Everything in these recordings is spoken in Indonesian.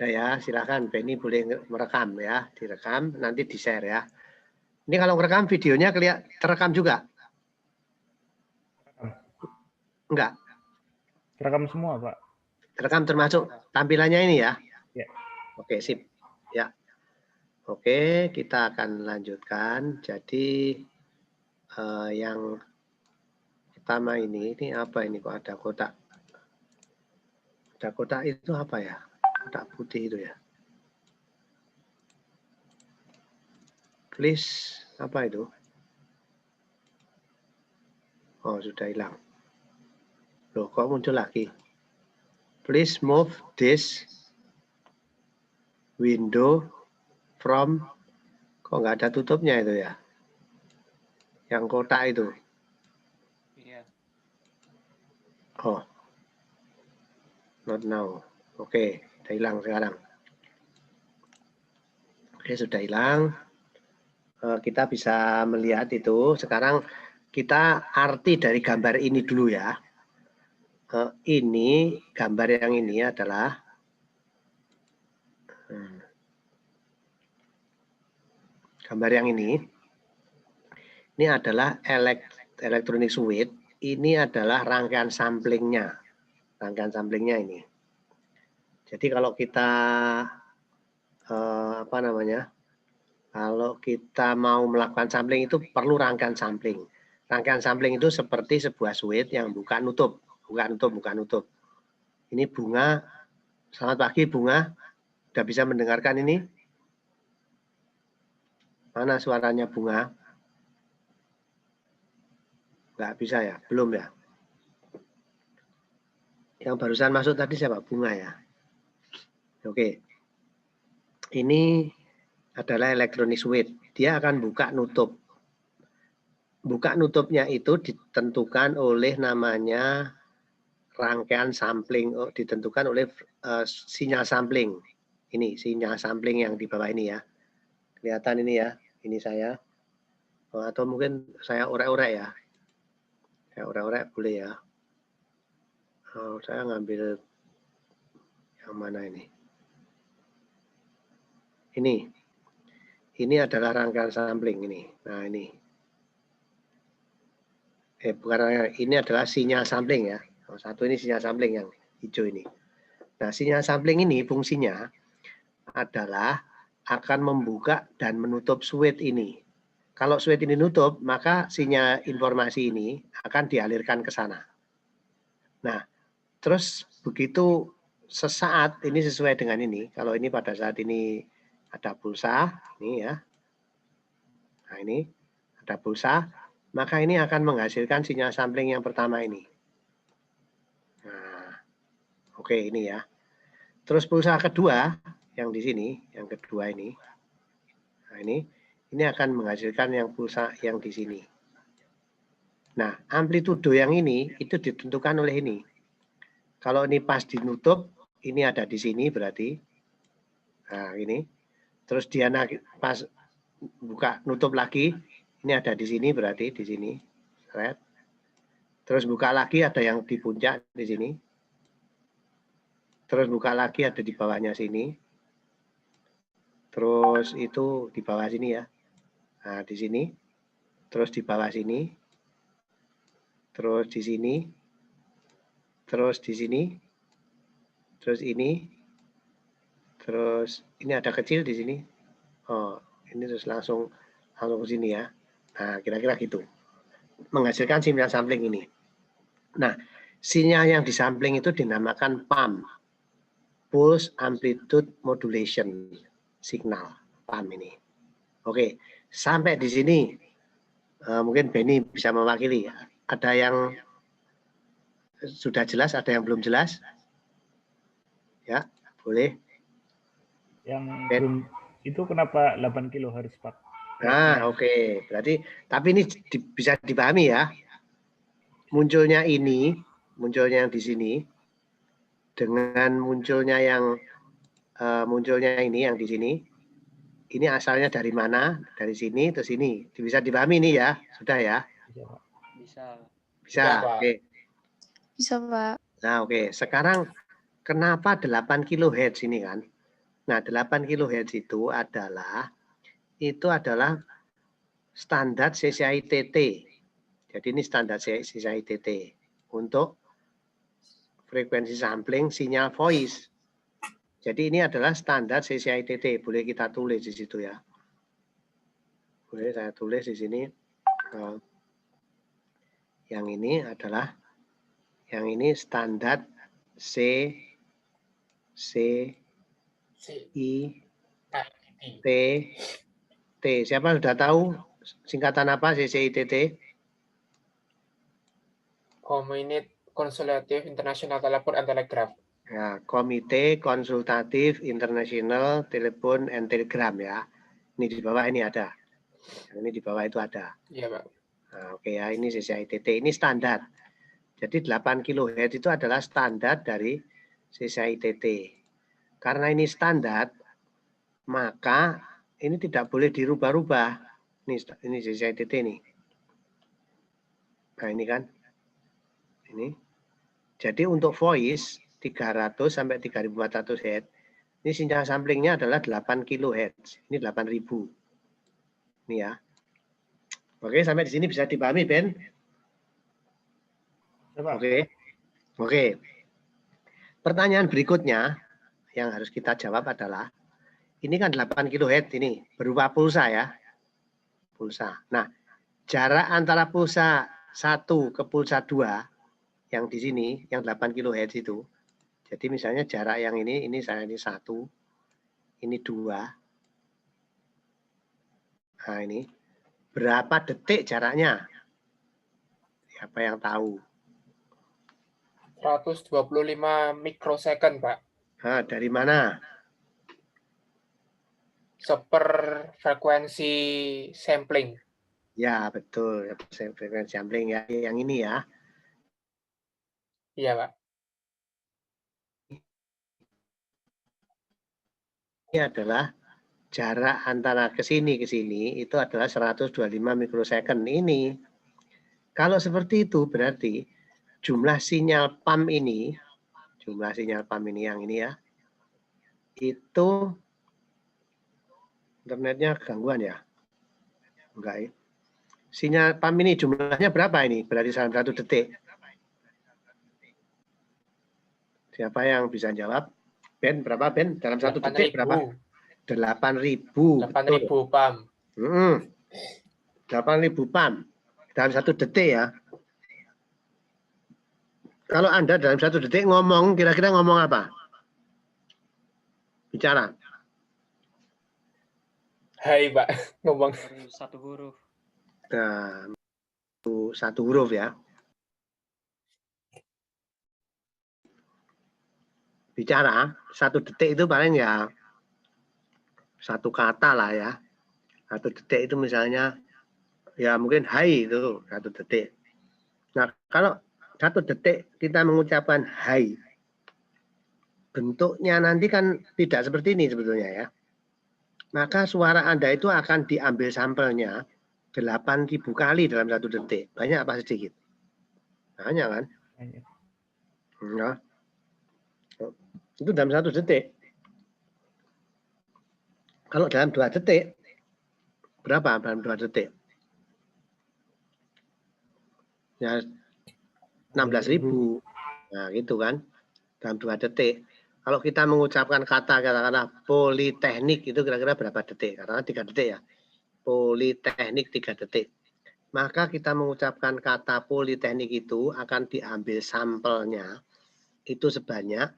Udah ya, silakan Benny boleh merekam ya, direkam, nanti di-share ya. Ini kalau merekam videonya terekam juga? Enggak? Terekam semua, Pak. Terekam termasuk tampilannya ini ya? Ya. Oke, sip. Ya. Oke, kita akan lanjutkan. Jadi yang pertama ini apa ini kok ada kotak? Ada kotak itu apa ya? Kotak putih itu ya. Please, apa itu? Oh, sudah hilang. Loh, kok muncul lagi? Please move this window from, kok nggak ada tutupnya itu ya? Yang kotak itu. Iya. Oh, not now. Oke, sudah hilang sekarang. Oke, sudah hilang. Kita bisa melihat itu. Sekarang kita arti dari gambar ini dulu ya. Ini gambar yang ini adalah gambar yang ini adalah electronic switch. Ini adalah rangkaian samplingnya. Rangkaian samplingnya ini. Jadi kalau kita apa namanya? Kalau kita mau melakukan sampling itu perlu rangkaian sampling. Rangkaian sampling itu seperti sebuah switch yang buka nutup. Buka nutup. Ini Bunga. Selamat pagi Bunga. Sudah bisa mendengarkan ini? Mana suaranya Bunga? Nggak bisa ya? Belum ya? Yang barusan masuk tadi siapa? Bunga ya? Oke. Ini adalah electronic switch. Dia akan buka nutup. Buka nutupnya itu ditentukan oleh namanya rangkaian sampling, ditentukan oleh sinyal sampling. Ini sinyal sampling yang di bawah ini ya. Kelihatan ini ya, ini saya. Atau mungkin saya orek-orek ya. Saya orek-orek boleh ya. Saya ngambil yang mana ini. Ini adalah rangkaian sampling ini. Nah ini. Bukan, ini adalah sinyal sampling ya. Satu ini sinyal sampling yang hijau ini. Nah, sinyal sampling ini fungsinya adalah akan membuka dan menutup switch ini. Kalau switch ini nutup, maka sinyal informasi ini akan dialirkan ke sana. Nah, terus begitu sesaat ini sesuai dengan ini. Kalau ini pada saat ini ada pulsa, ini ya. Nah, ini ada pulsa, maka ini akan menghasilkan sinyal sampling yang pertama ini. Nah, oke ini ya. Terus pulsa kedua yang di sini, yang kedua ini. Nah, ini akan menghasilkan yang pulsa yang di sini. Nah, amplitudo yang ini itu ditentukan oleh ini. Kalau ini pas dinutup, ini ada di sini berarti. Nah, ini. Terus dia pas buka nutup lagi, ini ada di sini berarti di sini. Right? Terus buka lagi ada yang di puncak di sini. Terus buka lagi ada di bawahnya sini. Terus itu di bawah sini ya. Nah, di sini. Terus di bawah sini. Terus di sini. Terus di sini. Terus ini. Terus ini ada kecil di sini. Oh, ini terus langsung ke sini ya. Nah, kira-kira gitu. Menghasilkan sinyal sampling ini. Nah, sinyal yang disampling itu dinamakan PAM. Pulse Amplitude Modulation Signal. PAM ini. Oke, sampai di sini mungkin Benny bisa mewakili. Ada yang sudah jelas, ada yang belum jelas? Ya, boleh. Yang belum itu kenapa 8 kHz, Pak? Nah, oke. Berarti, tapi ini bisa dipahami ya. Munculnya yang di sini, dengan munculnya ini yang di sini, ini asalnya dari mana? Dari sini ke sini. Bisa dipahami ini ya? Sudah ya? Bisa. Oke. Bisa, Pak. Nah, oke. Sekarang kenapa 8 kHz ini kan? Nah, 8 kHz itu adalah standar CCI-TT. Jadi ini standar CCI-TT untuk frekuensi sampling sinyal voice. Jadi ini adalah standar CCI-TT. Boleh kita tulis di situ ya. Boleh saya tulis di sini. Yang ini adalah standar CCI-TT. Siapa sudah tahu singkatan apa CCI-TT? Community Konsultatif Internasional Telepon and Telegraph. Ya, Komite Konsultatif Internasional Telepon and Telegram ya. Ini di bawah ini ada. Ini di bawah itu ada. Iya, Pak. Nah, oke ya, ini CCI-TT. Ini standar. Jadi 8 kHz itu adalah standar dari CCI-TT. Karena ini standar, maka ini tidak boleh dirubah-rubah. Ini CCI-TT nih. Nah, ini kan. Ini. Jadi untuk voice 300 sampai 3400 Hz. Ini sinyal samplingnya adalah 8 kHz. Ini 8000. Ini ya. Oke, sampai di sini bisa dipahami, Ben? Oke. Oke. Pertanyaan berikutnya yang harus kita jawab adalah ini kan 8 kHz ini berupa pulsa ya. Pulsa. Nah, jarak antara pulsa 1 ke pulsa 2 yang di sini, yang 8 kHz itu. Jadi misalnya jarak yang ini saya ini 1, ini 2. Nah ini, berapa detik jaraknya? Siapa yang tahu? 125 mikrosecond, Pak. Nah, dari mana? Seper frekuensi sampling. Ya, betul. Frekuensi sampling ya, yang ini ya. Iya, Pak. Ini adalah jarak antara ke sini itu adalah 125 mikrosecond ini. Kalau seperti itu berarti jumlah sinyal PAM ini yang ini ya, itu internetnya gangguan ya? Enggak ya. Sinyal PAM ini jumlahnya berapa ini? Berarti dalam 1 detik. Siapa yang bisa jawab? Ben, berapa Ben? Dalam 1 detik berapa? 8.000. 8.000 PAM. 8.000 PAM. Dalam 1 detik ya. Kalau Anda dalam 1 detik ngomong, kira-kira ngomong apa? Bicara. Hai, Pak. Ngomong. 1 huruf. Nah, 1 huruf ya. Bicara, 1 detik itu paling ya 1 kata lah ya. 1 detik itu misalnya, ya mungkin hai itu 1 detik. Nah, kalau 1 detik kita mengucapkan hai, bentuknya nanti kan tidak seperti ini sebetulnya ya. Maka suara Anda itu akan diambil sampelnya 8.000 kali dalam 1 detik. Banyak apa sedikit? Banyak kan? Banyak. Nah, itu dalam 1 detik. Kalau dalam 2 detik, berapa dalam 2 detik? Ya, 16.000. Nah, gitu kan. Dalam 2 detik. Kalau kita mengucapkan katakanlah politeknik, itu kira-kira berapa detik? Karena 3 detik ya. Politeknik 3 detik. Maka kita mengucapkan kata politeknik itu akan diambil sampelnya itu sebanyak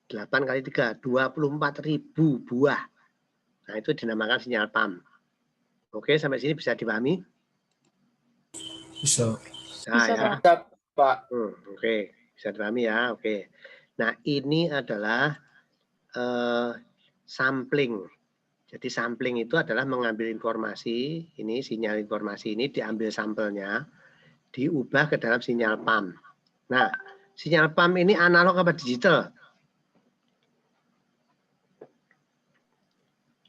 8 kali 3, 24.000 buah. Nah, itu dinamakan sinyal PAM. Oke, sampai sini bisa dipahami? Bisa. Nah, Bisa, ya. Pak. Oke, bisa dipahami ya. Oke. Nah, ini adalah sampling. Jadi sampling itu adalah mengambil informasi, ini sinyal informasi ini diambil sampelnya, diubah ke dalam sinyal PAM. Nah, sinyal PAM ini analog apa digital?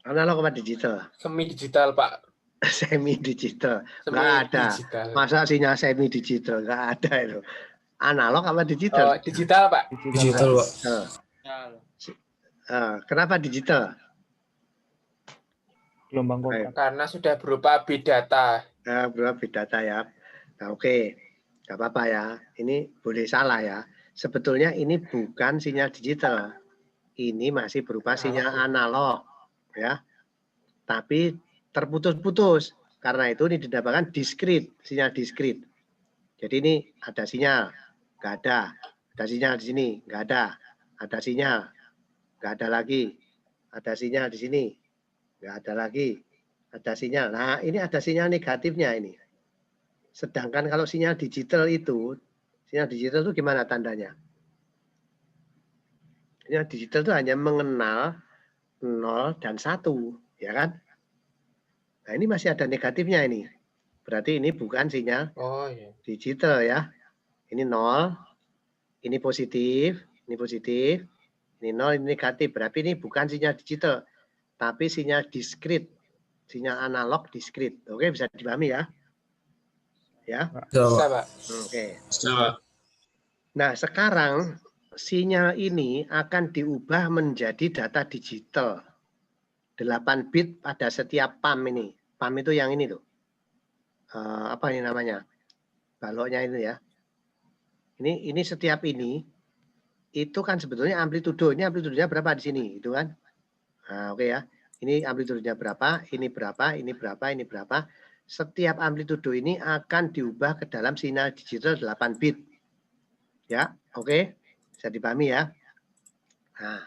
Analog apa digital? Semi digital, Pak. Semi digital. Semi Nggak ada. digital. Masa sinyal semi digital? Nggak ada itu. Analog apa digital? Digital, Pak. Digital, Pak. Sinyal. Kenapa digital? gelombang Baik. kontak. Karena sudah berupa bit data. Berupa bit data ya. Nah, oke. Nggak apa-apa ya. Ini boleh salah ya. Sebetulnya ini bukan sinyal digital. Ini masih berupa sinyal analog. Ya. Tapi terputus-putus. Karena itu ini dinamakan diskrit. Sinyal diskrit. Jadi ini ada sinyal. Nggak ada. Ada sinyal di sini. Nggak ada. Ada sinyal. Nggak ada lagi. Ada sinyal di sini. Nggak ada lagi. Ada sinyal. Nah, ini ada sinyal negatifnya ini. Sedangkan kalau sinyal digital itu gimana tandanya? Sinyal digital itu hanya mengenal 0 dan 1, ya kan? Nah, ini masih ada negatifnya ini. Berarti ini bukan sinyal Oh iya. digital ya. Ini 0, ini positif, ini 0, ini negatif. Berarti ini bukan sinyal digital, tapi sinyal diskrit. Sinyal analog diskrit. Oke, bisa dipahami ya? Ya. Bisa, Pak. Oke. Nah, sekarang sinyal ini akan diubah menjadi data digital. 8 bit pada setiap PAM ini. PAM itu yang ini tuh. Apa ini namanya? Baloknya itu ya. Ini setiap ini itu kan sebetulnya amplitudo. Ini amplitudonya berapa di sini, gitu kan? Nah, oke ya. Ini amplitudonya berapa, ini berapa, ini berapa, ini berapa. Setiap amplitudo ini akan diubah ke dalam sinyal digital 8 bit. Ya, oke. Bisa dipahami ya. Nah,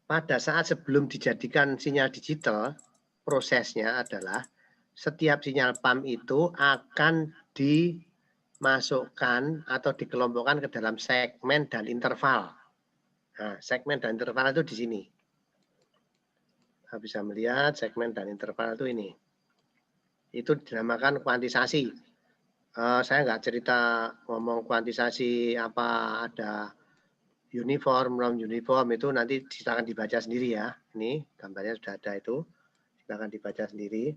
pada saat sebelum dijadikan sinyal digital, prosesnya adalah setiap sinyal PAM itu akan dimasukkan atau dikelompokkan ke dalam segmen dan interval. Nah, segmen dan interval itu di sini. Kita bisa melihat segmen dan interval itu ini. Itu dinamakan kuantisasi. Saya nggak cerita ngomong kuantisasi apa ada uniform, non uniform itu nanti silakan dibaca sendiri ya. Ini gambarnya sudah ada itu. Silakan dibaca sendiri.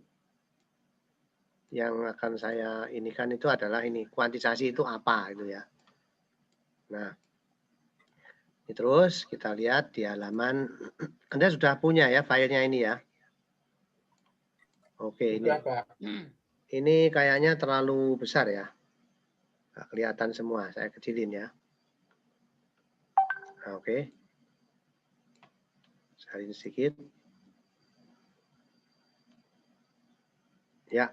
Yang akan saya inikan itu adalah ini kuantisasi itu apa itu ya. Nah, ini terus kita lihat di halaman Anda sudah punya ya filenya ini ya. Oke, ini. Sudah, Pak. Ini kayaknya terlalu besar ya. Nggak kelihatan semua, saya kecilin ya. Nah, oke. Salin sedikit. Ya,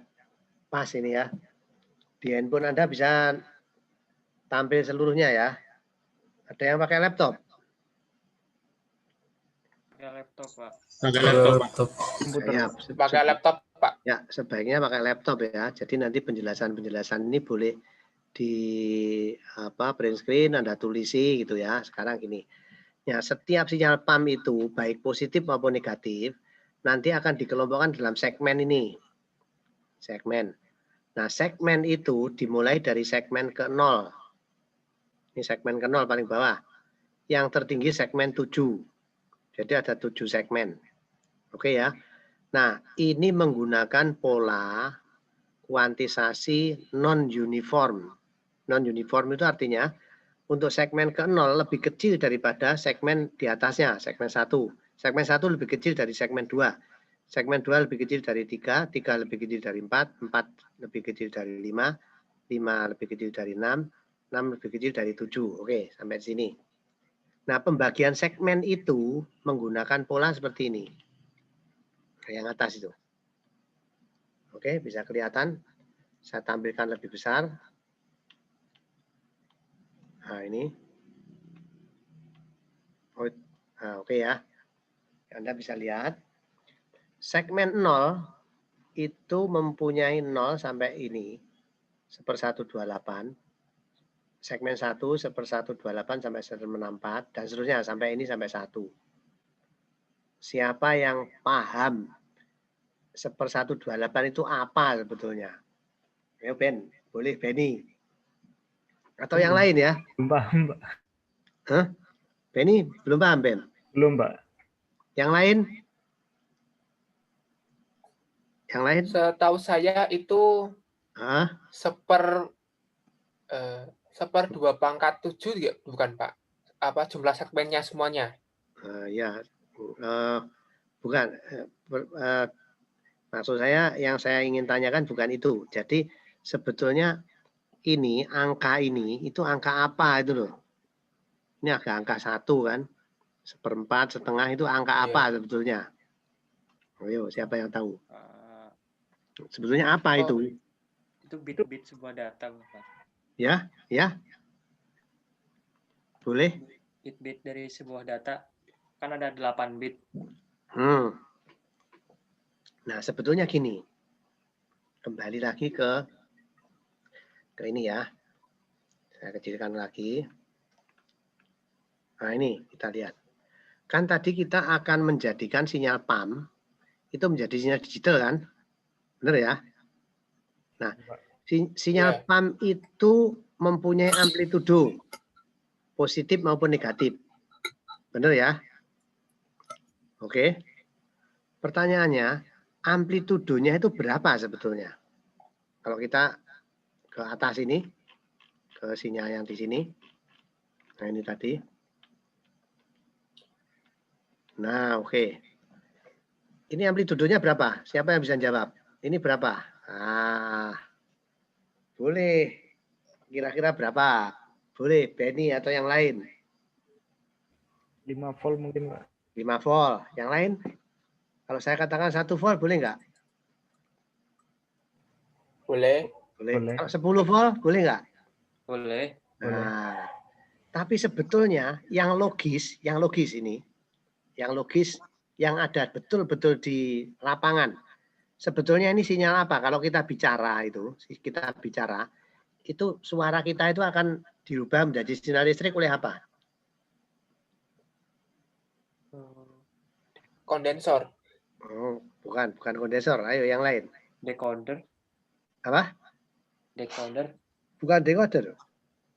pas ini ya. Di handphone Anda bisa tampil seluruhnya ya. Ada yang pakai laptop? Pakai laptop, Pak. Komputer. Ya, Pakai laptop, Pak. ya, sebaiknya pakai laptop ya. Jadi nanti penjelasan-penjelasan ini boleh di print screen Anda tulisi gitu ya. Sekarang gini. Ya, setiap sinyal PAM itu baik positif maupun negatif nanti akan dikelompokkan dalam segmen ini. Segmen. Nah, segmen itu dimulai dari segmen ke 0. Ini segmen ke 0 paling bawah. Yang tertinggi segmen 7. Jadi ada 7 segmen. Oke ya. Nah, ini menggunakan pola kuantisasi non-uniform. Non-uniform itu artinya untuk segmen ke 0 lebih kecil daripada segmen di atasnya, segmen 1. Segmen 1 lebih kecil dari segmen 2. Segmen 2 lebih kecil dari 3, 3 lebih kecil dari 4, 4 lebih kecil dari 5, 5 lebih kecil dari 6, 6 lebih kecil dari 7. Oke, sampai sini. Nah, pembagian segmen itu menggunakan pola seperti ini. Yang atas itu. Oke, bisa kelihatan. Saya tampilkan lebih besar. Nah, ini. Nah, oke ya. Anda bisa lihat. Segmen 0 itu mempunyai 0 sampai ini. 1/128. Segmen 1 1/128 sampai 1/64. Dan seterusnya sampai ini sampai 1. Siapa yang paham 1/128 itu apa sebetulnya? Ayo Ben, boleh Benny. Atau yang lain ya? Belum paham, Pak. Hah? Benny, belum paham Ben? Belum, Pak. Yang lain? Yang lain? Setahu saya itu Hah? seper 2 pangkat 7 ya, bukan Pak? Apa jumlah segmennya semuanya? Ya, bukan. Maksud saya yang saya ingin tanyakan bukan itu. Jadi sebetulnya ini angka ini itu angka apa itu loh? Ini agak angka 1 kan? 1/4, setengah itu angka Iya. apa sebetulnya? Ayo, siapa yang tahu? Eh, Sebetulnya apa Oh. itu? itu bit-bit sebuah data, Pak. Ya, ya. Boleh? Bit-bit dari sebuah data kan ada 8 bit. Nah, sebetulnya gini. Kembali lagi ke ini ya. Saya kecilkan lagi. Nah, ini kita lihat. Kan tadi kita akan menjadikan sinyal PAM itu menjadi sinyal digital kan? Benar ya? Nah, sinyal PAM itu mempunyai amplitudo positif maupun negatif. Benar ya? Oke. Pertanyaannya, amplitudonya itu berapa sebetulnya? Kalau kita ke atas ini, ke sinyal yang di sini. Nah, ini tadi. Nah, oke. Ini amplitudonya berapa? Siapa yang bisa jawab? Ini berapa? Ah, boleh. Kira-kira berapa? Boleh, Benny atau yang lain? 5 volt mungkin, Pak. 5 volt. Yang lain? Kalau saya katakan 1 volt, boleh nggak? Boleh. Boleh. Kalau 10 volt, boleh nggak? Boleh. Nah, tapi sebetulnya yang logis ini, yang ada betul-betul di lapangan, sebetulnya ini sinyal apa? Kalau kita bicara itu suara kita itu akan diubah menjadi sinyal listrik oleh apa? Kondensor. Oh, bukan kondensor. Ayo yang lain. Decoder. Apa? Decoder. Bukan decoder.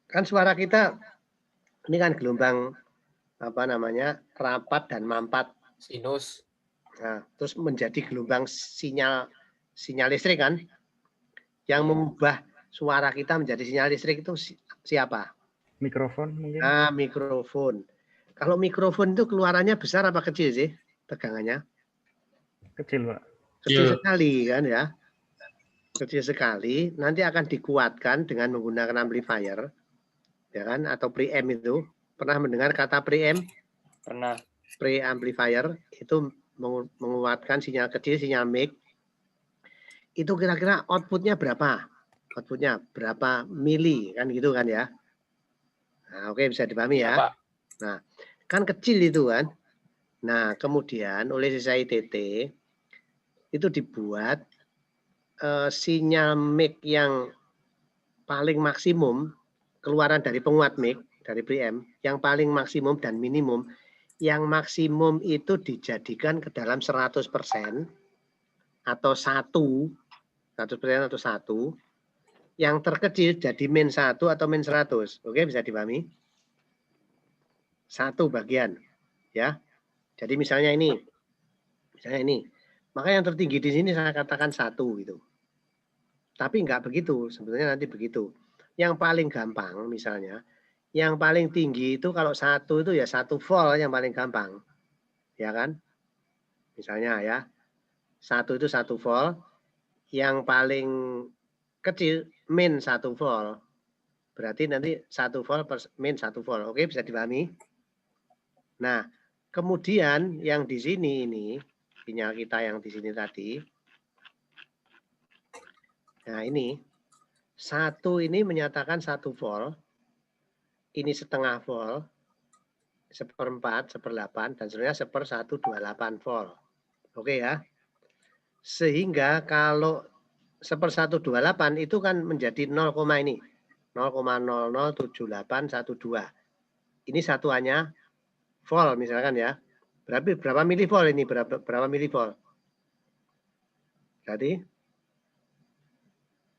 Kan suara kita ini kan gelombang apa namanya? Rapat dan mampat. Sinus. Nah, terus menjadi gelombang sinyal listrik kan? Yang mengubah suara kita menjadi sinyal listrik itu siapa? Mikrofon mungkin. Nah, mikrofon. Kalau mikrofon itu keluarannya besar apa kecil sih tegangannya? Kecil, Pak. Kecil sekali kan ya. Kecil sekali. Nanti akan dikuatkan dengan menggunakan amplifier. Ya kan? Atau preamp itu. Pernah mendengar kata preamp? Pernah. Preamplifier itu menguatkan sinyal kecil, sinyal mic. Itu kira-kira outputnya berapa? Outputnya berapa mili kan gitu kan ya? Nah, oke, bisa dipahami ya. Pak. Nah, kan kecil itu kan. Nah, kemudian oleh CCITT itu dibuat sinyal mic yang paling maksimum keluaran dari penguat mic dari preamp yang paling maksimum dan minimum. Yang maksimum itu dijadikan ke dalam 100% atau 100% atau 1. Yang terkecil jadi min 1 atau min 100. Oke, bisa dipahami? 1 bagian. Ya. Jadi misalnya ini. Maka yang tertinggi di sini saya katakan 1 gitu. Tapi enggak begitu, sebetulnya nanti begitu. Yang paling gampang misalnya, yang paling tinggi itu kalau 1 itu ya 1 volt yang paling gampang. Ya kan? Misalnya ya. 1 itu 1 volt. Yang paling kecil min 1 volt. Berarti nanti 1 volt per min 1 volt. Oke, bisa dipahami? Nah, kemudian yang di sini ini, sinyal kita yang di sini tadi. Nah, ini 1 ini menyatakan 1 volt. Ini setengah volt. 1/4, 1/8 dan sebenarnya 1/128 volt. Oke ya. Sehingga kalau 1/128 itu kan menjadi 0, ini. 0,007812. Ini satuannya volt misalkan ya. Berapa milivolt ini? Berapa milivolt? Jadi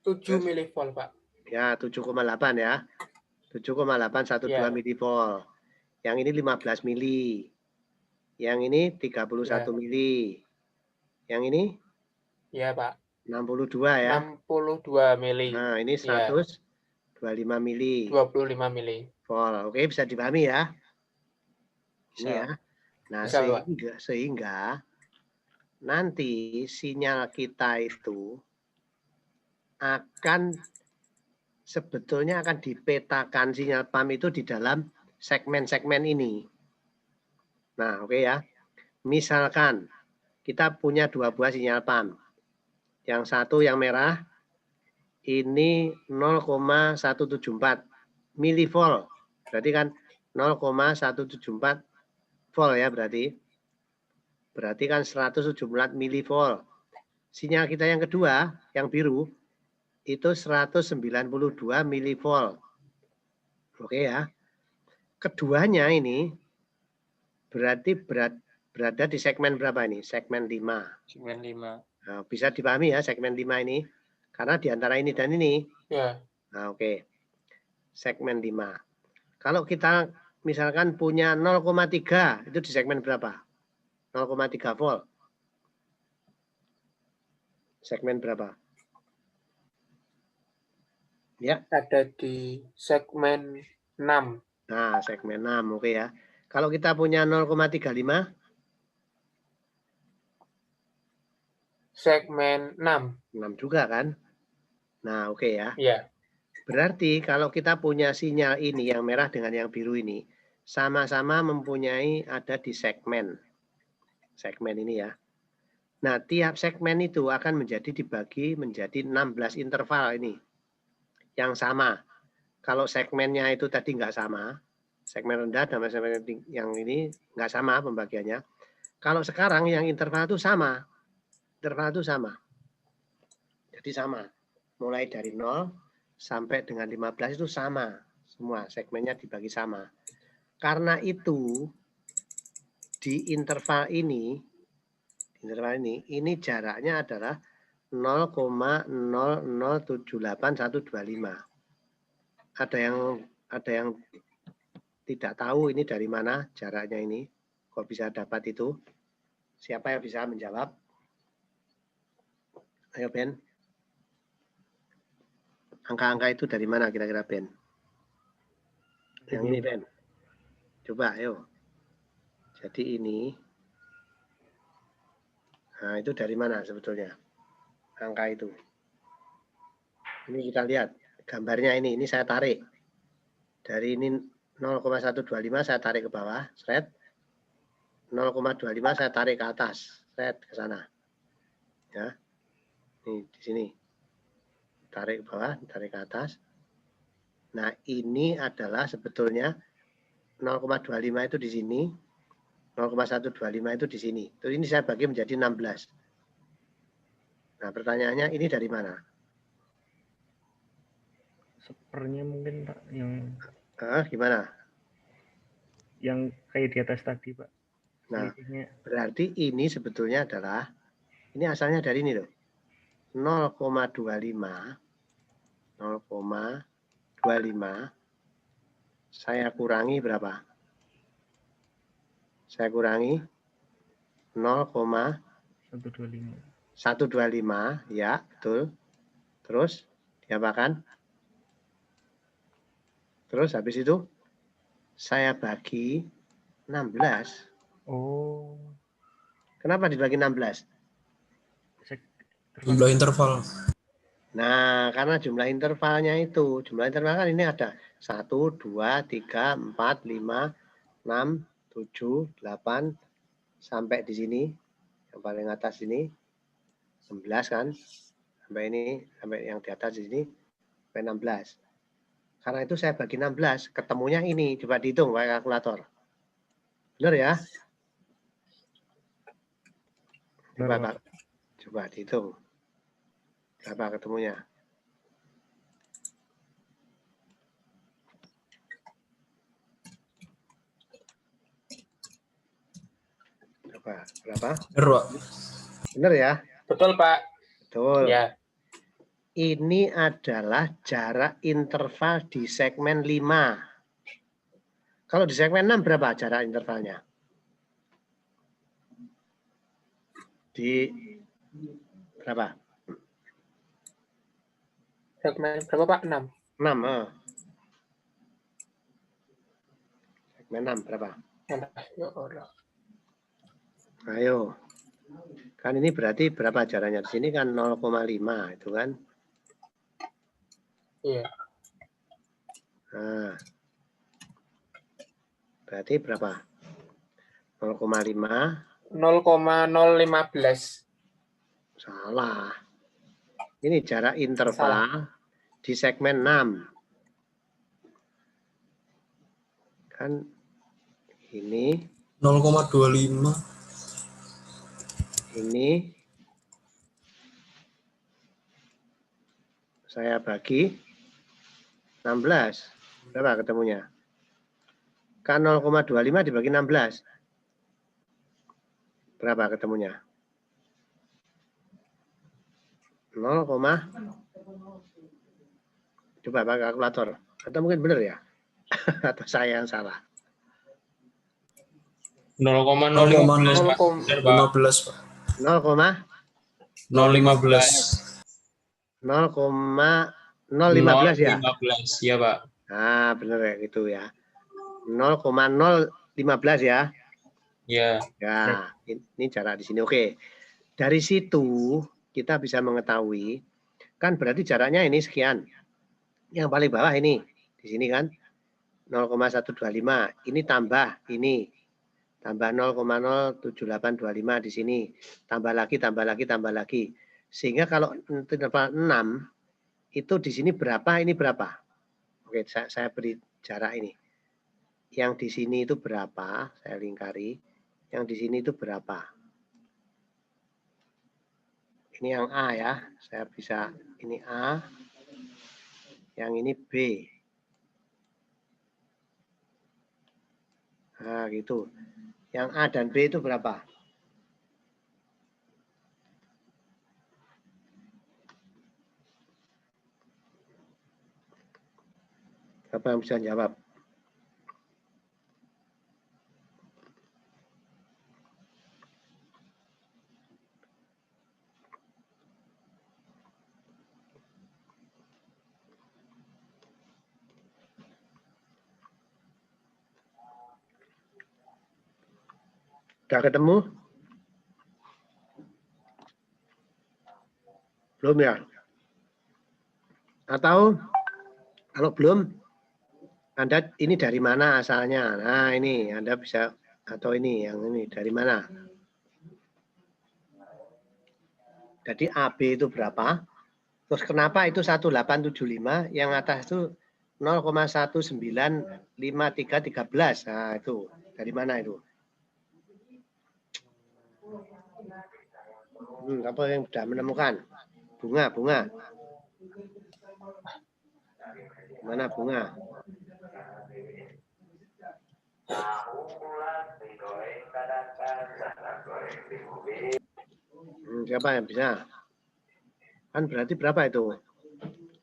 7 milivolt, Pak. Ya, 7,8 ya. 7,812 milivolt. Yang ini 15 mili. Yang ini 31 mili. Yang ini? Iya, Pak. 62 ya. 62 mili. Nah, ini 125 mili. 25 mili. Volt. Oke, bisa dipahami ya. Ini ya. Nah, bisa, sehingga nanti sinyal kita itu akan sebetulnya akan dipetakan sinyal PAM itu di dalam segmen-segmen ini. Nah, oke ya. Misalkan kita punya 2 buah sinyal PAM. Yang satu yang merah ini 0,174 milivolt. Berarti kan 0,174 volt ya berarti. Berarti kan 174 milivolt. Sinyal kita yang kedua, yang biru, itu 192 milivolt. Oke ya. Keduanya ini berarti berada di segmen berapa ini? Segmen 5. Segmen 5. Nah, bisa dipahami ya segmen 5 ini. Karena di antara ini dan ini. Ya. Nah, oke. Segmen 5. Kalau kita misalkan punya 0,3, itu di segmen berapa? 0,3 volt. Segmen berapa? Ya. Ada di segmen 6. Nah, segmen 6, oke ya. Kalau kita punya 0,35, segmen 6. 6 juga kan? Nah, oke ya. Ya. Berarti kalau kita punya sinyal ini, yang merah dengan yang biru ini, sama-sama mempunyai ada di segmen. Segmen ini ya. Nah, tiap segmen itu akan dibagi menjadi 16 interval ini. Yang sama. Kalau segmennya itu tadi nggak sama, segmen rendah dan segmen yang ini nggak sama pembagiannya. Kalau sekarang yang interval itu sama. Interval itu sama. Jadi sama. Mulai dari 0 sampai dengan 15 itu sama. Semua segmennya dibagi sama. Karena itu di interval ini jaraknya adalah 0,0078125. Ada yang tidak tahu ini dari mana jaraknya ini. Kok bisa dapat itu? Siapa yang bisa menjawab? Ayo Ben. Angka-angka itu dari mana kira-kira Ben? Yang ini Ben. Coba ayo. Jadi ini. Nah itu dari mana sebetulnya? Angka itu. Ini kita lihat. Gambarnya ini saya tarik. Dari ini 0,125 saya tarik ke bawah. Thread. 0,25 saya tarik ke atas. Thread ke sana. Ya. Ini di sini. Tarik ke bawah, tarik ke atas. Nah, ini adalah sebetulnya 0,25 itu di sini, 0,125 itu di sini. Terus ini saya bagi menjadi 16. Nah, pertanyaannya ini dari mana? Sepernya mungkin Pak yang Gimana? Yang kayak di atas tadi Pak. Nah, Selisihnya. berarti ini sebetulnya adalah, ini asalnya dari ini loh. 0,25 saya kurangi berapa? Saya kurangi 0,125 ya, betul. Terus diapakan? Terus habis itu saya bagi 16. Oh. Kenapa dibagi 16? Jumlah interval. Nah, karena jumlah intervalnya itu. Jumlah interval kan ini ada 1, 2, 3, 4, 5, 6, 7, 8, sampai di sini. Yang paling atas ini. 11 kan. Sampai ini, sampai yang di atas di sini. Sampai 16. Karena itu saya bagi 16. Ketemunya ini. Coba dihitung pakai kalkulator. Benar ya? Coba dihitung. Berapa ketemunya? Coba, berapa? Benar, Pak. Benar ya? Betul, Pak. Betul. Ya. Ini adalah jarak interval di segmen 5. Kalau di segmen 6 berapa jarak intervalnya? Di berapa? Segmen berapa, Pak? 6. 6. Segmen 6 berapa? Ya Allah. Ayo. Kan ini berarti berapa jaraknya? Di sini kan 0,5 itu kan. Iya. Nah, berarti berapa? 0,5. 0,015. Salah. Ini jarak interval di segmen 6. Kan ini 0,25. Ini saya bagi 16. Berapa ketemunya? Kan 0,25 dibagi 16. Berapa ketemunya? 0, coba pakai kalkulator. Atau mungkin benar ya? Atau saya yang salah? 0,015 Pak. 15 Pak. 0,015 ya? 0,015 ya Pak. Nah, benar ya gitu ya. 0,015 ya. Ya. Ya, ini jarak di sini. Oke. Dari situ kita bisa mengetahui kan berarti jaraknya ini sekian. Yang paling bawah ini di sini kan 0,125. Ini tambah ini. Tambah 0,07825 di sini. Tambah lagi, tambah lagi, tambah lagi. Sehingga kalau interval 6 itu di sini berapa, ini berapa? Oke, saya beri jarak ini. Yang di sini itu berapa? Saya lingkari. Yang di sini itu berapa? Ini yang A ya. Saya bisa, ini A. Yang ini B. Nah, gitu. Yang A dan B itu berapa? Siapa yang bisa jawab? Sudah ketemu? Belum ya? Atau kalau belum, Anda ini dari mana asalnya? Nah ini Anda bisa, atau ini yang ini dari mana? Jadi AB itu berapa? Terus kenapa itu 1875, yang atas itu 0,195313. Nah itu dari mana itu? Apa yang sudah menemukan? Bunga. Mana bunga? Siapa yang bisa? Kan berarti berapa itu?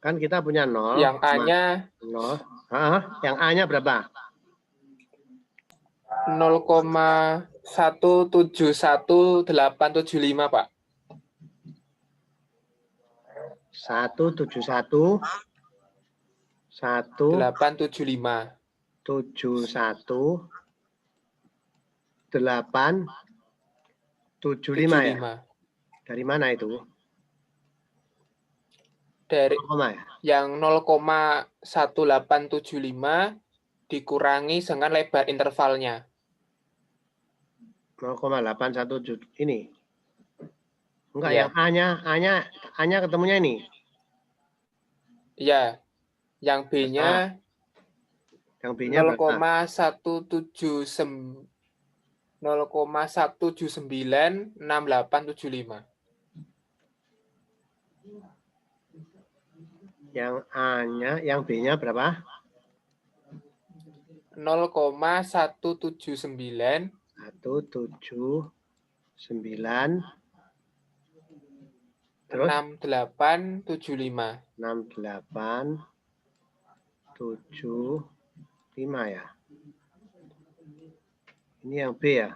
Kan kita punya 0. Yang A-nya 0. Yang A-nya berapa? 0,171875 Pak. 171 875. 71 875 ya? Dari mana itu? Dari ya? yang 0,1875 dikurangi dengan lebar intervalnya. 0,817 ini. Enggak, Ya. yang A-nya ketemunya ini. Iya. Yang B-nya 0,1796875. Yang A-nya, yang B-nya berapa? 0,179 terus 6875. 6875 ya. Ini yang B ya.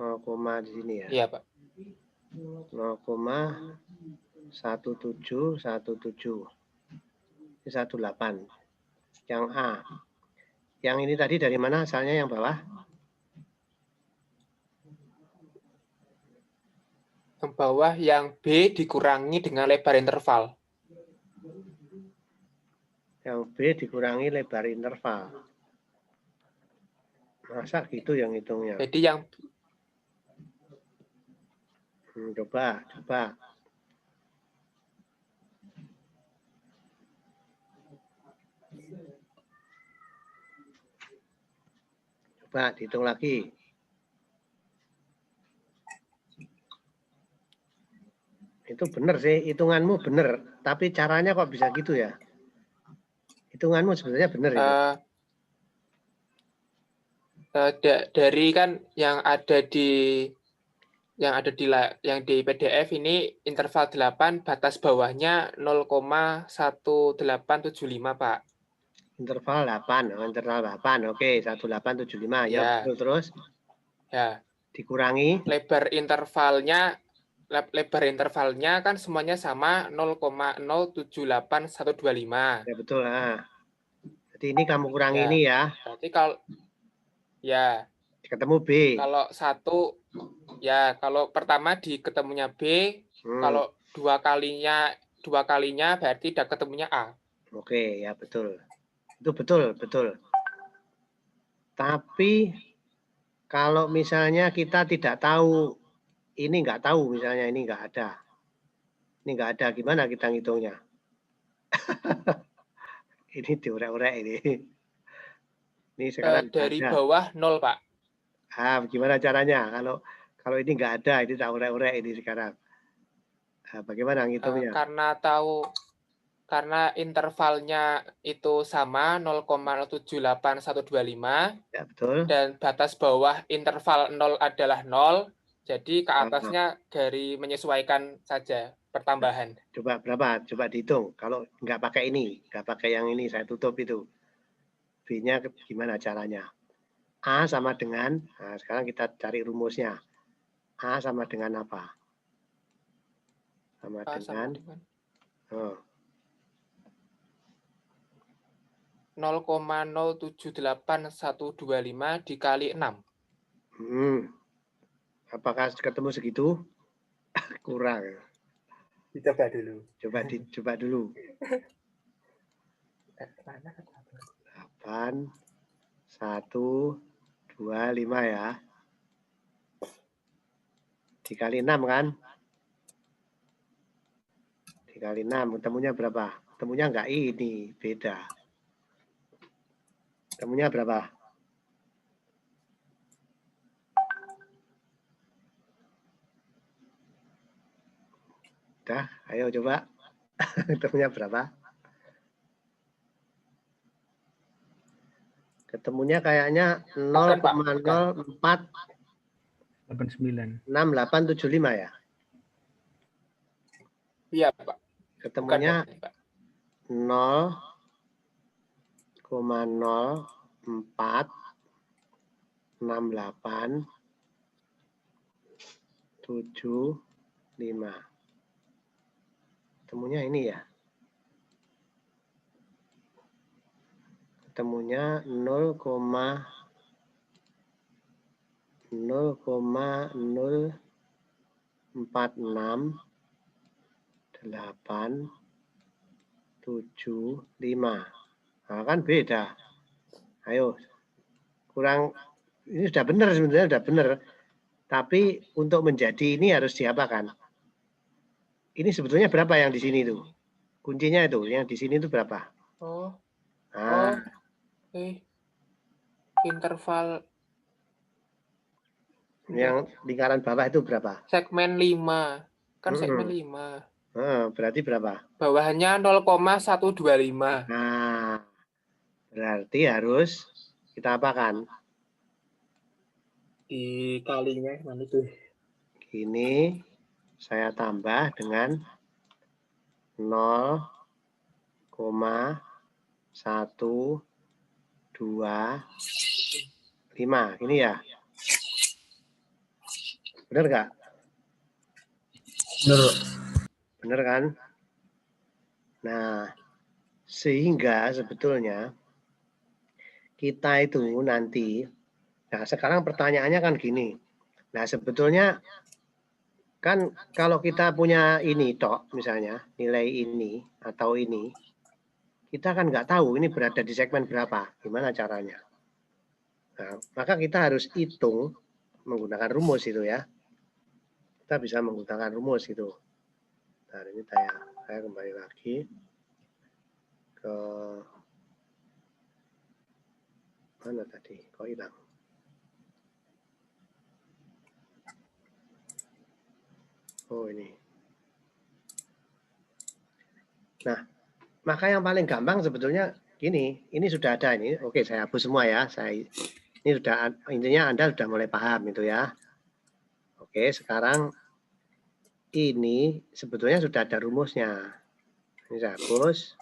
0, di sini ya. Iya, Pak. 0,1717. Ini 18. Yang A. Yang ini tadi dari mana asalnya yang bawah? Yang bawah yang B dikurangi dengan lebar interval. Yang B dikurangi lebar interval. Masa gitu yang hitungnya? Jadi yang Coba. Coba dihitung lagi. Itu benar sih, hitunganmu benar. Tapi caranya kok bisa gitu ya? Hitunganmu sebenarnya benar itu. dari kan yang di PDF ini interval 8 batas bawahnya 0,1875 Pak. Interval 8, oke, 1875 ya, betul. Terus ya dikurangi lebar intervalnya kan semuanya sama 0,078125. ya, betul. Jadi ini kamu kurangi ini ya. Berarti kalau ketemu B. Kalau pertama di ketemunya B, kalau dua kalinya berarti udah ketemunya A. Oke, ya betul. Itu betul. Tapi kalau misalnya kita tidak tahu, ini nggak tahu, misalnya ini nggak ada. Ini nggak ada, gimana kita ngitungnya? Ini diurek-urek ini. Ini sekarang dari ada. bawah 0, Pak. Gimana caranya? Kalau ini nggak ada, ini tak urek-urek ini sekarang. Bagaimana ngitungnya? Karena intervalnya itu sama 0,078125. Ya, betul. Dan batas bawah interval 0 adalah 0. Jadi ke atasnya dari menyesuaikan saja pertambahan. Coba berapa? Coba dihitung. Kalau nggak pakai ini, nggak pakai yang ini, saya tutup itu. B-nya gimana caranya? A sama dengan, nah sekarang kita cari rumusnya. A sama dengan apa? Sama dengan 0,078125 dikali 6. Apakah ketemu segitu? Kurang. Dicoba dulu. Coba dulu. 8, 1, 2, 5 ya. Dikali 6 kan? Dikali 6, ketemunya berapa? Ketemunya enggak ini, beda. Ketemunya berapa? Udah, ayo coba. Ketemunya berapa? Ketemunya kayaknya 0,04 6875 ya? Iya, Pak. Ketemunya 0,046875. Ketemunya ini ya. Ketemunya 0,046875. Nah, kan beda. Ayo, kurang, ini sudah benar sebenarnya, sudah benar. Tapi untuk menjadi ini harus diapakan? Ini sebetulnya berapa yang di sini tuh? Kuncinya itu, yang di sini itu berapa? Interval yang lingkaran bawah itu berapa? Segmen 5. Kan segmen 5. Berarti berapa? Bawahnya 0,125. Nah, berarti harus kita apakan? Dikalinya mana tuh? Ini saya tambah dengan 0,125. Ini ya? Benar nggak? Benar kan? Nah, sehingga sebetulnya kita itu nanti, nah sekarang pertanyaannya kan gini. Nah sebetulnya Kan kalau kita punya ini tok, misalnya nilai ini atau ini, kita kan nggak tahu ini berada di segmen berapa. Gimana caranya? Nah, maka kita harus hitung menggunakan rumus itu ya. Kita bisa menggunakan rumus itu. Nah, ini saya kembali lagi ke mana tadi? Kok hilang? Oh, ini. Nah, maka yang paling gampang sebetulnya gini, ini sudah ada ini. Oke, saya hapus semua ya. Ini sudah intinya Anda sudah mulai paham itu ya. Oke, sekarang ini sebetulnya sudah ada rumusnya. Ini saya hapus.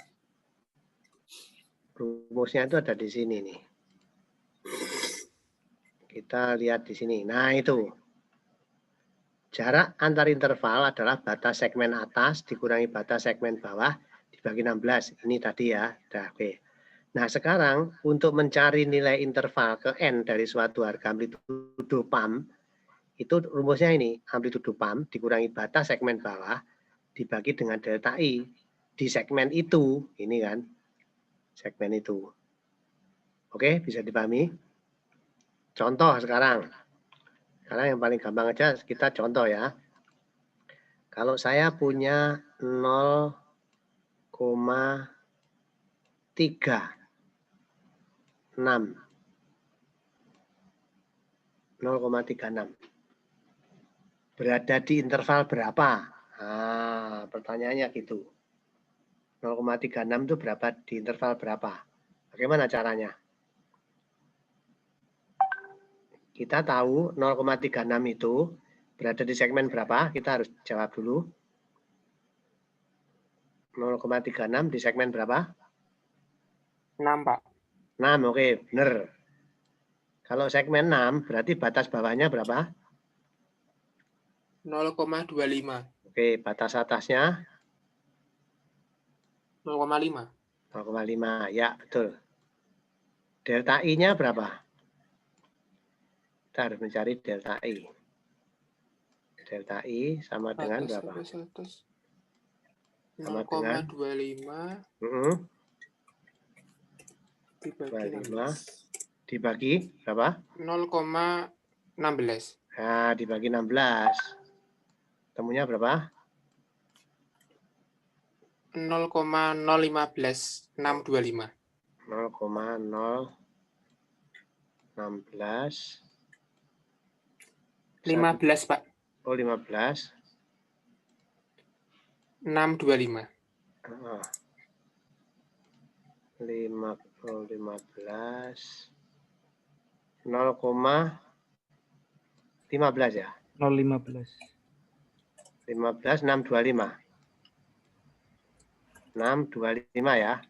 Rumusnya itu ada di sini nih. Kita lihat di sini. Nah, itu. Jarak antar interval adalah batas segmen atas dikurangi batas segmen bawah dibagi 16. Ini tadi ya. Udah, oke. Nah, sekarang untuk mencari nilai interval ke N dari suatu harga amplitudo PAM, itu rumusnya ini. Amplitudo PAM dikurangi batas segmen bawah dibagi dengan delta I. Di segmen itu, ini kan. Segmen itu. Oke, bisa dipahami? Contoh sekarang. Sekarang yang paling gampang aja kita contoh ya. Kalau saya punya 0,36. Berada di interval berapa? Nah, pertanyaannya gitu. 0,36 itu berapa di interval berapa? Bagaimana caranya? Kita tahu 0,36 itu berada di segmen berapa? Kita harus jawab dulu. 0,36 di segmen berapa? 6, Pak. 6, oke, benar. Kalau segmen 6, berarti batas bawahnya berapa? 0,25. Oke, batas atasnya? 0,5. 0,5, ya betul. Delta I-nya berapa? Kita harus mencari delta I. Delta I sama dengan berapa? Sama dengan 0,25 dibagi berapa? 0,16. Nah, dibagi 16. Temunya berapa? 0,015625. 0,016. 15, Pak. Oh, 15. 625. 15. 0,15 ya? 0,15. 15, 625. 625 ya.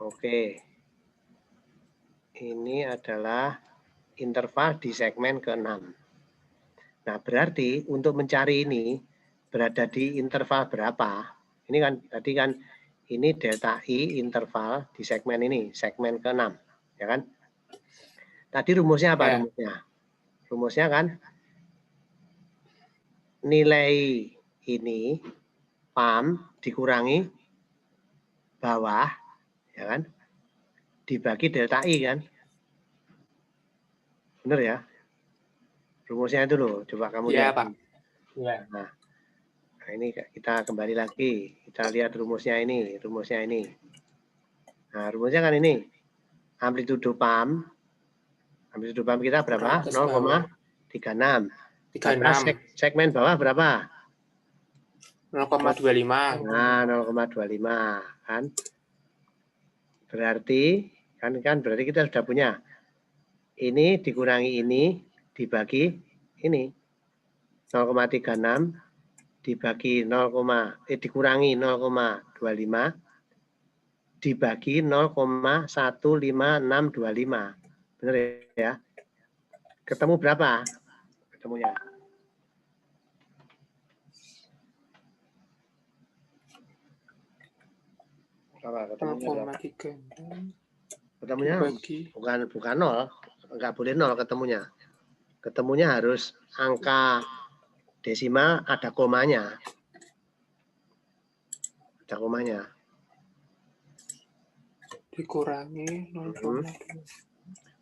Oke. Ini adalah interval di segmen ke-6. Nah, berarti untuk mencari ini berada di interval berapa? Ini kan tadi kan ini delta I interval di segmen ini, segmen ke-6, ya kan? Tadi rumusnya apa rumusnya? Rumusnya kan nilai ini PAM dikurangi bawah, ya kan? Dibagi delta I kan? Benar ya? Rumusnya itu loh, coba kamu lihat. Pak. Ya. Nah, ini kita kembali lagi. Kita lihat rumusnya ini. Nah, rumusnya kan ini. Amplitudo PAM. Amplitudo PAM kita berapa? 0,36. Segmen bawah berapa? 0,25. Nah, 0,25 kan. Berarti berarti kita sudah punya ini dikurangi ini dibagi ini 0,36 dibagi dikurangi 0,25 dibagi 0,15625. Benar ya? Ketemu berapa? Ketemunya. Berapa ketemunya? 0,3. Ketemunya bukan 0, enggak boleh 0 ketemunya. Ketemunya harus angka Desimal ada komanya. Ada komanya. Dikurangi 0,2.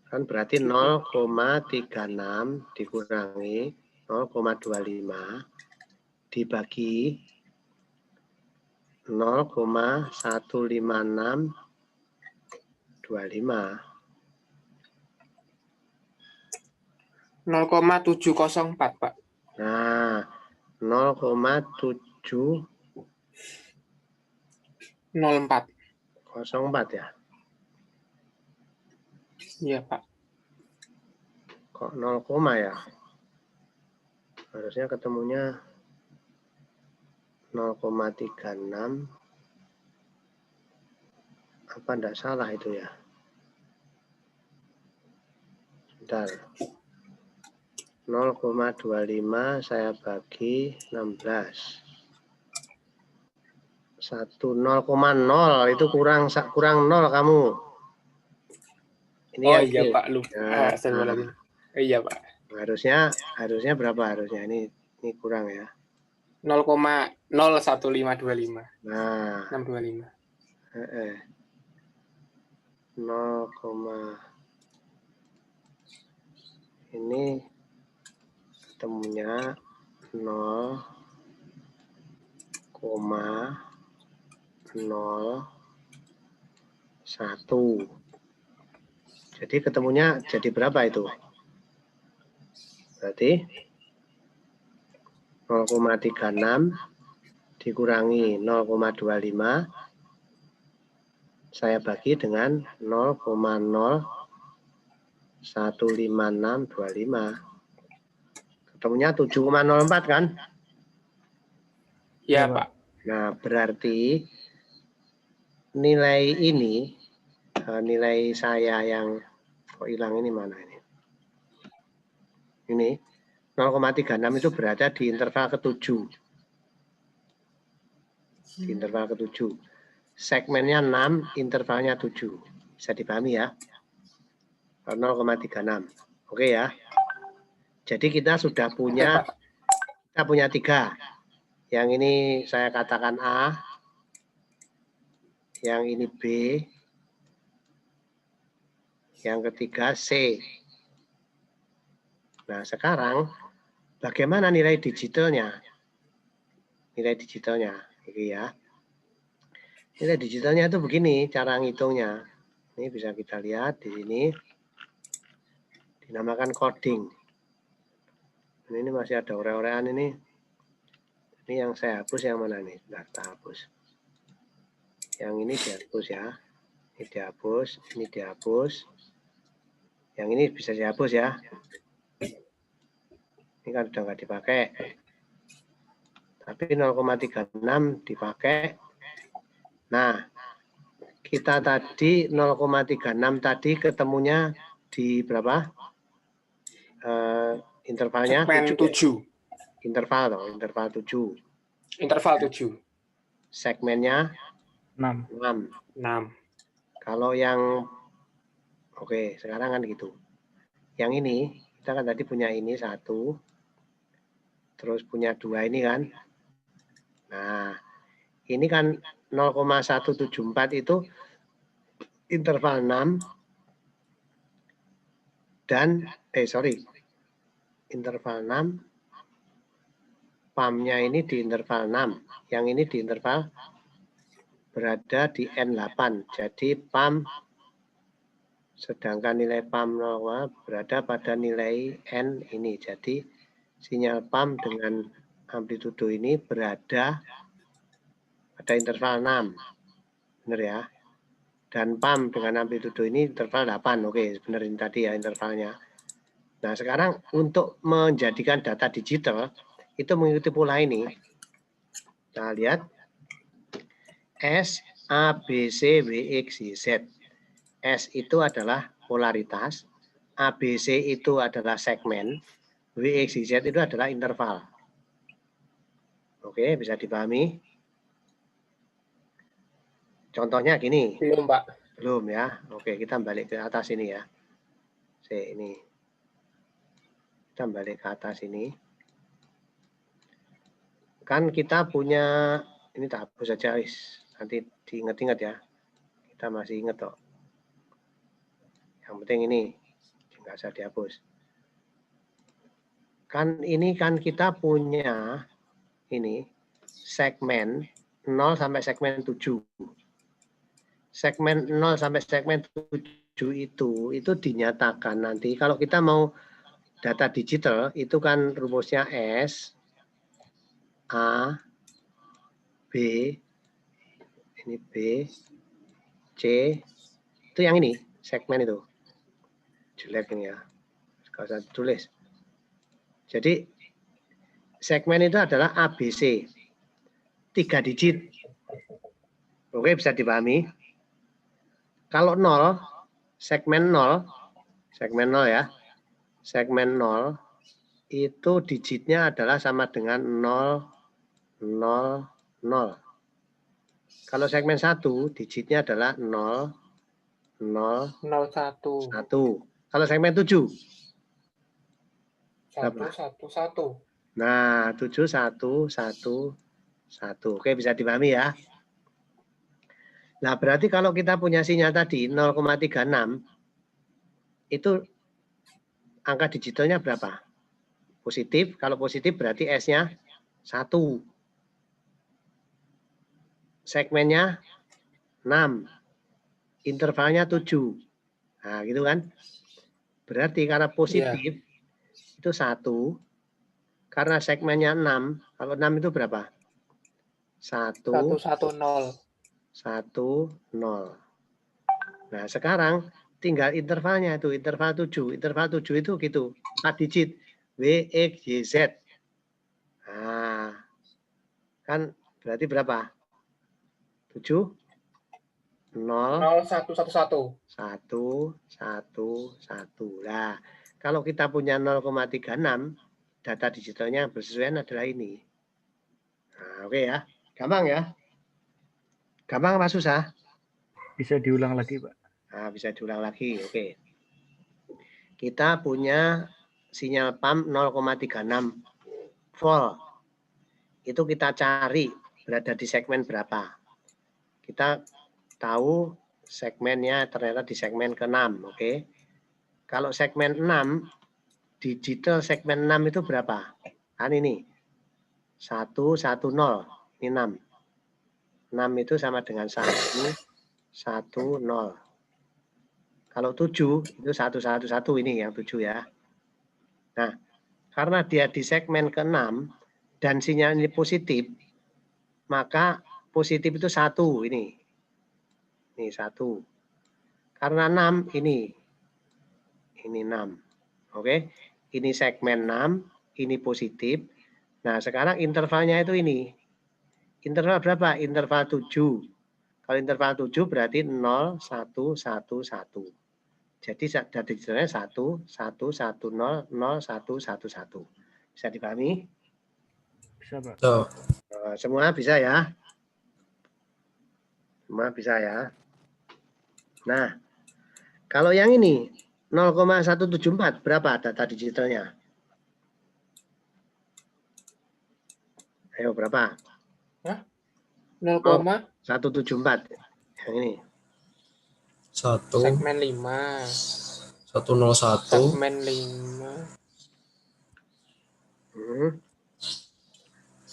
Kan berarti 0,36 dikurangi 0,25 dibagi 0,15625. 0,704, Pak. Nah, 0,704 04. ya. Iya, Pak. Kok 0, ya? Harusnya ketemunya 0,36. Apa enggak salah itu ya? Bentar. 0,25 saya bagi 16. 0,0 itu kurang 0 kamu. Ini Oh yang iya, C. Pak. Lupa. Nah, Lagi. Iya, Pak. harusnya berapa harusnya? Ini kurang ya. 0,01525. Nah, 625. 0, ini ketemunya 0,01. Jadi ketemunya jadi berapa itu? Berarti 0,36 dikurangi 0,25 saya bagi dengan 0,015625. Ketemunya 7,04 kan? Iya, Pak. Nah, berarti nilai ini, nilai saya yang kok hilang ini mana ini? Ini 0,36 itu berada di interval ke-7. Di interval ke-7. Segmennya 6, intervalnya 7. Bisa dipahami ya? 0,36. Oke ya. Jadi kita sudah punya, kita punya 3. Yang ini saya katakan A, yang ini B, yang ketiga C. Nah, sekarang bagaimana nilai digitalnya? Nilai digitalnya, ini ya. Nilai digitalnya itu begini cara ngitungnya. Ini bisa kita lihat di sini. Dinamakan coding. Ini masih ada ore-orean ini. Ini yang saya hapus yang mana nih? Nah, kita hapus. Yang ini dihapus ya. Ini dihapus, ini dihapus. Yang ini bisa dihapus ya. Ini kan sudah nggak dipakai. Tapi 0,36 dipakai. Nah, kita tadi 0,36 tadi ketemunya di berapa? Intervalnya Segmen 7. Interval 7. Interval 7. Segmennya 6. 6. Kalau yang oke, sekarang kan gitu. Yang ini kita kan tadi punya ini 1. Terus punya 2 ini kan. Nah, ini kan 0,174 itu interval 6 dan interval 6, PAM-nya ini di interval 6, yang ini di interval berada di N8. Jadi PAM, sedangkan nilai PAM 0 berada pada nilai N ini. Jadi sinyal PAM dengan amplitudo ini berada pada interval 6. Benar ya? Dan PAM dengan amplitudo ini interval 8. Oke, benar ini tadi ya intervalnya. Nah, sekarang untuk menjadikan data digital, itu mengikuti pola ini. Nah, lihat. S, A, B, C, W, X, Y, Z. S itu adalah polaritas. A, B, C itu adalah segmen. W, X, Y, Z itu adalah interval. Oke, bisa dipahami? Contohnya gini. Belum, Pak. Belum ya. Oke, kita balik ke atas ini ya. Ini. Kita balik ke atas ini. kan kita punya, ini tak hapus saja, nanti diingat-ingat ya. Kita masih ingat kok. Yang penting ini, nggak usah dihapus. Kan ini kan kita punya ini segmen 0 sampai segmen 7. Segmen 0 sampai segmen 7 itu dinyatakan nanti kalau kita mau data digital itu kan rumusnya S, A, B, ini B, C, itu yang ini, segmen itu. Jelek ini ya, kalau saya tulis. Jadi segmen itu adalah ABC, 3 digit. Oke, bisa dipahami. Kalau 0, segmen 0 ya, segmen 0 itu digitnya adalah sama dengan 0, 0, 0. Kalau segmen 1, digitnya adalah 0, 0, 01. 1. Kalau segmen 7? 1, 1, 1. Nah, 7, 1, 1, 1. Oke, bisa dipahami ya. Nah, berarti kalau kita punya sinyal tadi 0,36, itu angka digitalnya berapa? Positif. Kalau positif berarti S-nya 1. Segmennya 6. Intervalnya 7. Nah, gitu kan. Berarti karena positif itu 1. Karena segmennya 6. Kalau 6 itu berapa? 1, 1, 1, 0. 1, 0. Nah, sekarang tinggal intervalnya itu, interval 7. Interval 7 itu gitu, 4 digit. W, X, Y, Z. Nah, kan berarti berapa? 7, 0, 0, 1, 1, 1. 1, 1, 1. Nah, kalau kita punya 0,36, data digitalnya bersesuaian adalah ini. Nah, oke ya. Gampang ya? Gampang apa susah? Bisa diulang lagi, Pak. Nah, bisa diulang lagi. Oke. Kita punya sinyal pump 0,36 volt. Itu kita cari berada di segmen berapa. Kita tahu segmennya ternyata di segmen ke-6. Oke. Kalau segmen 6, digital segmen 6 itu berapa? Kan ini. 1, 1, 0. Ini 6. 6 itu sama dengan 1, 1, 0. Kalau 7 itu 1, 1, 1 ini yang 7 ya. Nah, karena dia di segmen ke-6 dan sinyal ini positif, maka positif itu 1 ini. Ini 1. Karena 6 ini 6. Oke. Ini segmen 6, ini positif. Nah, sekarang intervalnya itu ini. Interval berapa? Interval 7. Kalau interval 7 berarti 0, 1, 1, 1. Jadi data digitalnya 1, 1, 1, 0, 0, 1, 1, 1. Bisa dipahami? Bisa, Pak. So, Semua bisa ya? Semua bisa ya? Nah, kalau yang ini 0,174 berapa data digitalnya? Ayo berapa? 0,174. Yang ini. 1, Segmen 5. 101, Segmen 5.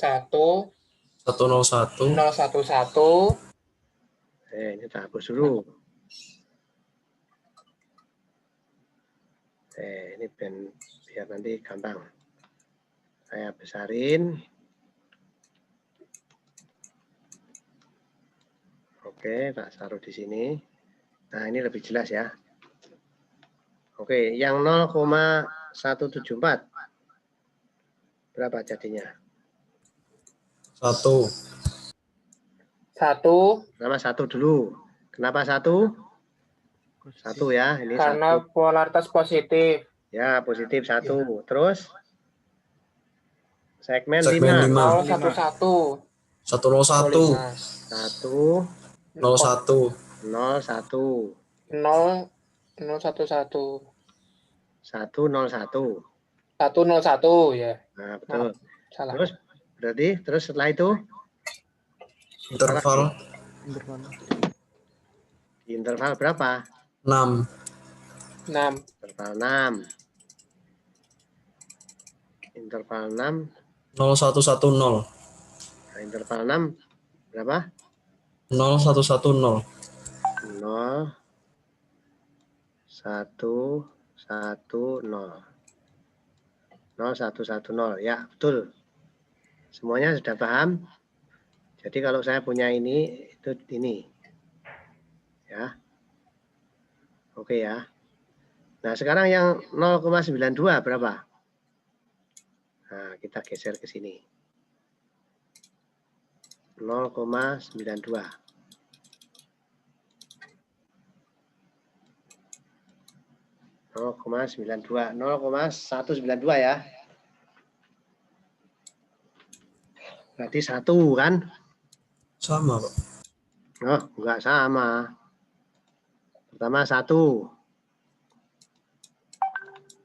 1, 101, 011. Ini tak hapus dulu. Ini biar nanti gampang. Saya besarin. Oke, tak taruh di sini. Nah, ini lebih jelas ya. Oke, yang 0,174. Berapa jadinya? 1, 1. Nama 1 dulu. Kenapa 1? 1 ya, ini Karena 1. polaritas positif. Ya, positif 1. Terus segmen segmen 5. 5, 011. 101, 1, 01, 01. 0, 011. 101. 101 ya. Nah, betul. Salah. Terus Berarti terus setelah itu Interval di interval berapa? 6. 6. Interval 6. Interval 6. 0110. Nah, interval 6 berapa? 0110. 0, 1, 1, 0. 0, 1, 1, 0. Ya, betul. Semuanya sudah paham? Jadi kalau saya punya ini, itu ini. Ya. Oke ya. Nah, sekarang yang 0,92 berapa? Nah, kita geser ke sini. 0,92. 0,92. 0,192 ya. Berarti 1 kan? Sama, Pak. Oh, enggak sama. Pertama 1.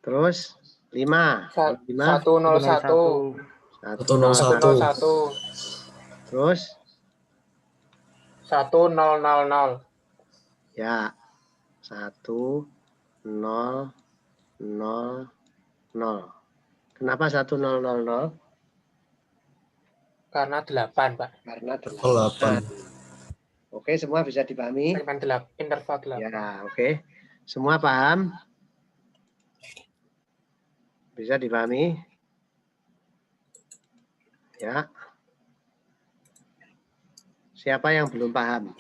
Terus 5. 5. 101. 101. 101. Terus 1000. ya 1, 0, 0, 0. Kenapa 1000? Karena 8, Pak. Karena 8. Oke, semua bisa dipahami? Segmen 8, interval 8. Ya, oke. Semua paham? Bisa dipahami? Ya. Siapa yang belum paham?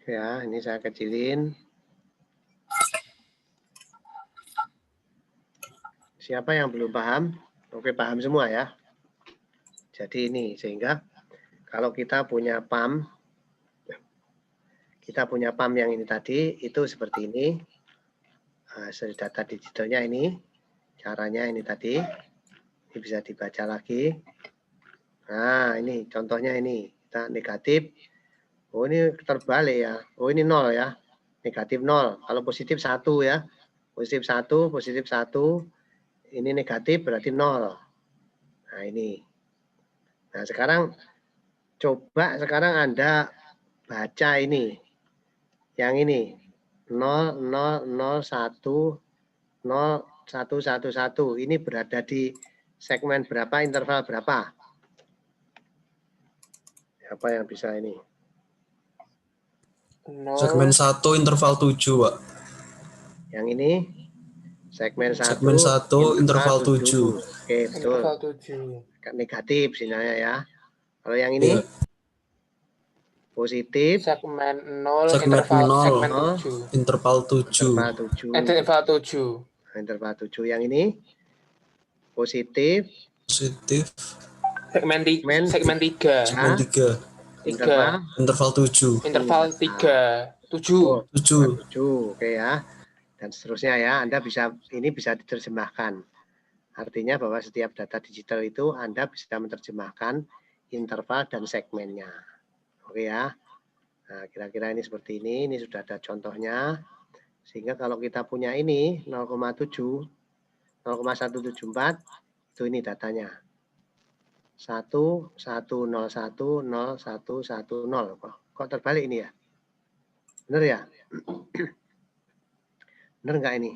Ya, ini saya kecilin. Siapa yang belum paham? Oke, paham semua ya. Jadi ini, sehingga kalau kita punya PAM, yang ini tadi, itu seperti ini. Hasil data digitalnya ini, caranya ini tadi. Ini bisa dibaca lagi. Nah, ini contohnya ini. Kita negatif. Oh, ini terbalik ya. Oh, ini 0 ya. Negatif 0. Kalau positif 1 ya. Positif 1, positif 1. Ini negatif berarti 0. Nah, ini. Nah, sekarang coba sekarang Anda baca ini. Yang ini. 0, 0, 0, 1, 0, 1, 1, 1. Ini berada di segmen berapa, interval berapa? Apa yang bisa ini? Segmen 1 interval 7, Pak. Yang ini segmen 1 Segmen 1 interval 7. Oke, betul. Interval 7. Negatif sinyalnya ya. Kalau yang ini Iya. positif. Segmen 0, Segmen interval 0. segmen 7. Interval 7. Interval 7. Interval 7. Interval 7. Yang ini positif. Positif. Segmen 3. Segmen 3. Interval 7. Interval 3. 7. 7. Oke ya. Dan seterusnya ya. Anda bisa, ini bisa diterjemahkan. Artinya bahwa setiap data digital itu Anda bisa menerjemahkan interval dan segmennya. Oke ya. Nah, kira-kira ini seperti ini. Ini sudah ada contohnya. Sehingga kalau kita punya ini 0,7, 0,174, itu ini datanya. 1, 1, 0, 1, 0, 1, 1, 0. Kok terbalik ini ya? Benar ya? Benar nggak ini?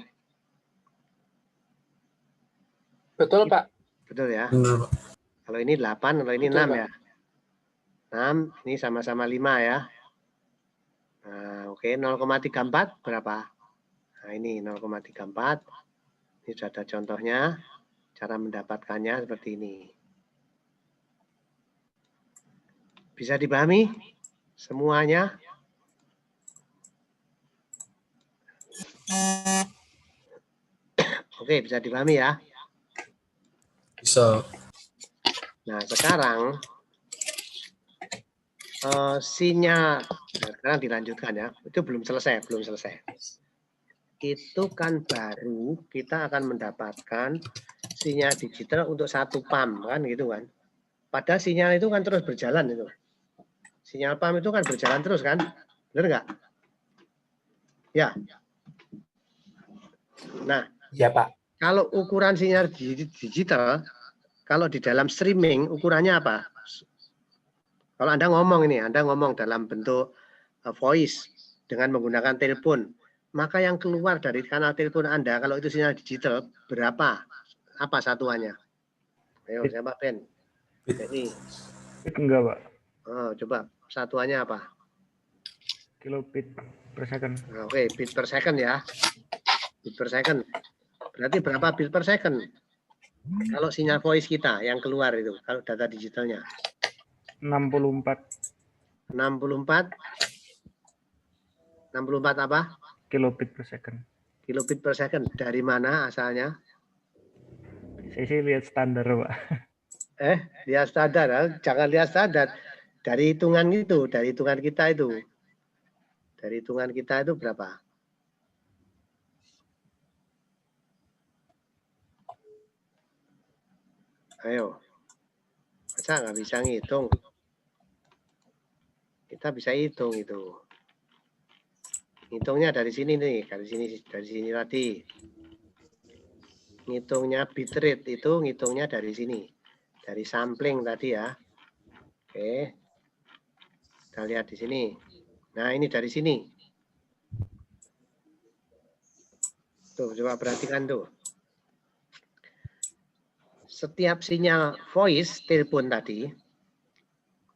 Betul, Pak. Betul ya? Benar, Pak. Kalau ini 8, kalau ini Betul, 6 Pak. ya? 6, ini sama-sama 5 ya. Nah, oke, 0,34 berapa? Nah, ini 0,34. Ini sudah ada contohnya. Cara mendapatkannya seperti ini. Bisa dipahami semuanya? Oke, bisa dipahami ya? Bisa. Nah, sekarang sinyal, nah, sekarang dilanjutkan ya. Itu belum selesai. Itu kan baru kita akan mendapatkan sinyal digital untuk 1 PAM kan gitu kan. Padahal sinyal itu kan terus berjalan itu. Sinyal PAM itu kan berjalan terus kan? Benar nggak? Ya. Nah, Ya, Pak. kalau ukuran sinyal digital, kalau di dalam streaming ukurannya apa? Kalau Anda ngomong dalam bentuk voice dengan menggunakan telepon, maka yang keluar dari kanal telepon Anda kalau itu sinyal digital berapa? Apa satuannya? Ayo, siapa Ben? Jadi, Enggak, Pak. oh, coba satuannya apa? Kilobit per second. Oke, bit per second ya. Bit per second. Berarti berapa bit per second? Kalau sinyal voice kita yang keluar itu, kalau data digitalnya. 64 64 apa? kilobit per second. Kilobit per second. Dari mana asalnya? Saya sih lihat standar, Pak. Lihat standar. Jangan lihat standar. Dari hitungan itu, dari hitungan kita itu. Dari hitungan kita itu berapa? Ayo. Masa nggak bisa ngitung? Kita bisa hitung itu. Hitungnya dari sini nih, dari sini tadi. Ngitungnya bitrate itu ngitungnya dari sini. Dari sampling tadi ya. Oke. Kita lihat di sini. Nah, ini dari sini. Tuh, coba perhatikan tuh. Setiap sinyal voice telepon tadi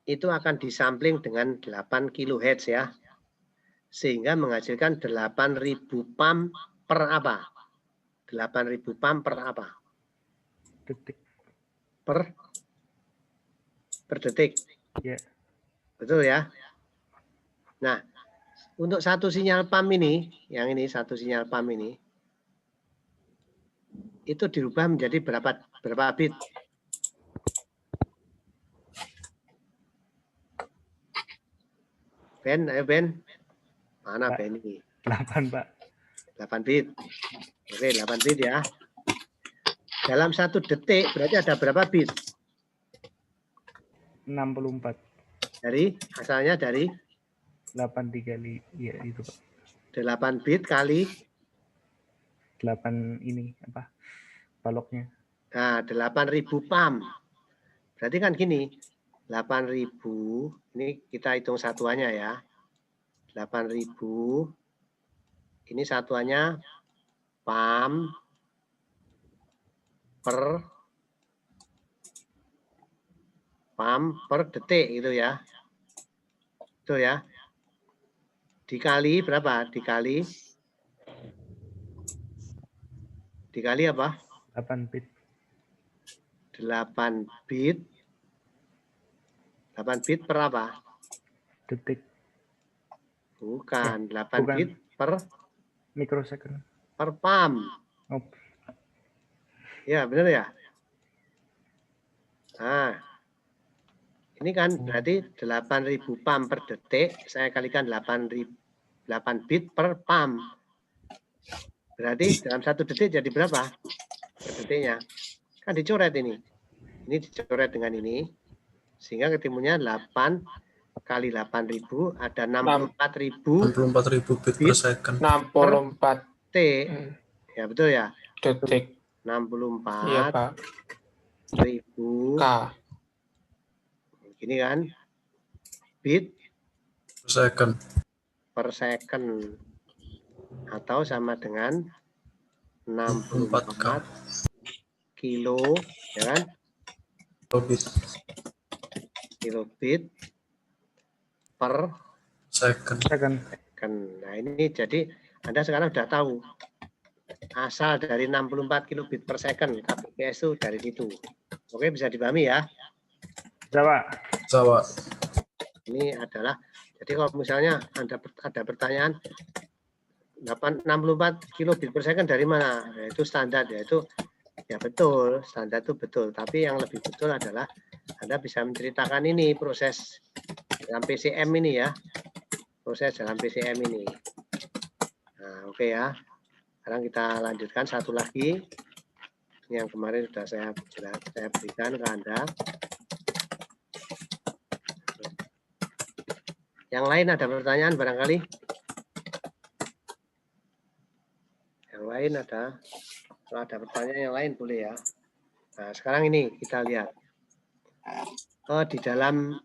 itu akan disampling dengan 8 kHz ya. Sehingga menghasilkan 8.000 pam per apa? 8.000 pam per apa? Detik. Per detik. Ya. Betul ya? Nah, untuk satu sinyal pam ini, yang ini satu sinyal pam ini, itu dirubah menjadi berapa bit? Ben, ayo Ben. Mana Pak. Ben ini? 8, Pak. 8 bit. Oke, 8 bit ya. Dalam 1 detik berarti ada berapa bit? 64. Asalnya dari 8 dikali, ya itu, Pak. 8 bit kali 8 ini apa? Baloknya. nah, 8.000 pam. Berarti kan gini, 8.000 ini kita hitung satuannya ya. 8.000 ini satuannya pam per detik gitu ya. Itu ya. Dikali berapa? Dikali apa? 8 bit. 8 bit. 8 bit per apa? Detik. Bukan, 8 bukan. bit per Mikrosecond. per pam. Oh. Ya, benar ya? Nah, ini kan berarti 8.000 pam per detik, saya kalikan 8 bit per pam. Berarti dalam 1 detik jadi berapa? Per detiknya. Kan dicoret ini. Ini dicoret dengan ini. Sehingga ketemunya 8 kali 8.000 ada 64.000 bit per second. 64 detik. Ya, betul ya? detik. 64 Iya, Pak. ribu K. Gini kan? Bit per second. Atau sama dengan 64 kilo, ya kan? Kilobit per second. Nah, ini jadi Anda sekarang sudah tahu asal dari 64 kilobit per second kbps itu dari situ. Oke, bisa dipahami ya? Jawa. Ini adalah, jadi kalau misalnya Anda ada pertanyaan 64 kilobit per second dari mana? Itu standar, yaitu ya betul, standar itu betul. Tapi yang lebih betul adalah Anda bisa menceritakan ini proses dalam PCM ini ya. Proses dalam PCM ini. Nah, oke ya. Sekarang kita lanjutkan satu lagi. Yang kemarin sudah saya berikan ke Anda. Yang lain ada pertanyaan barangkali? Yang lain ada, kalau ada pertanyaan yang lain boleh ya. Nah, sekarang ini kita lihat. Di dalam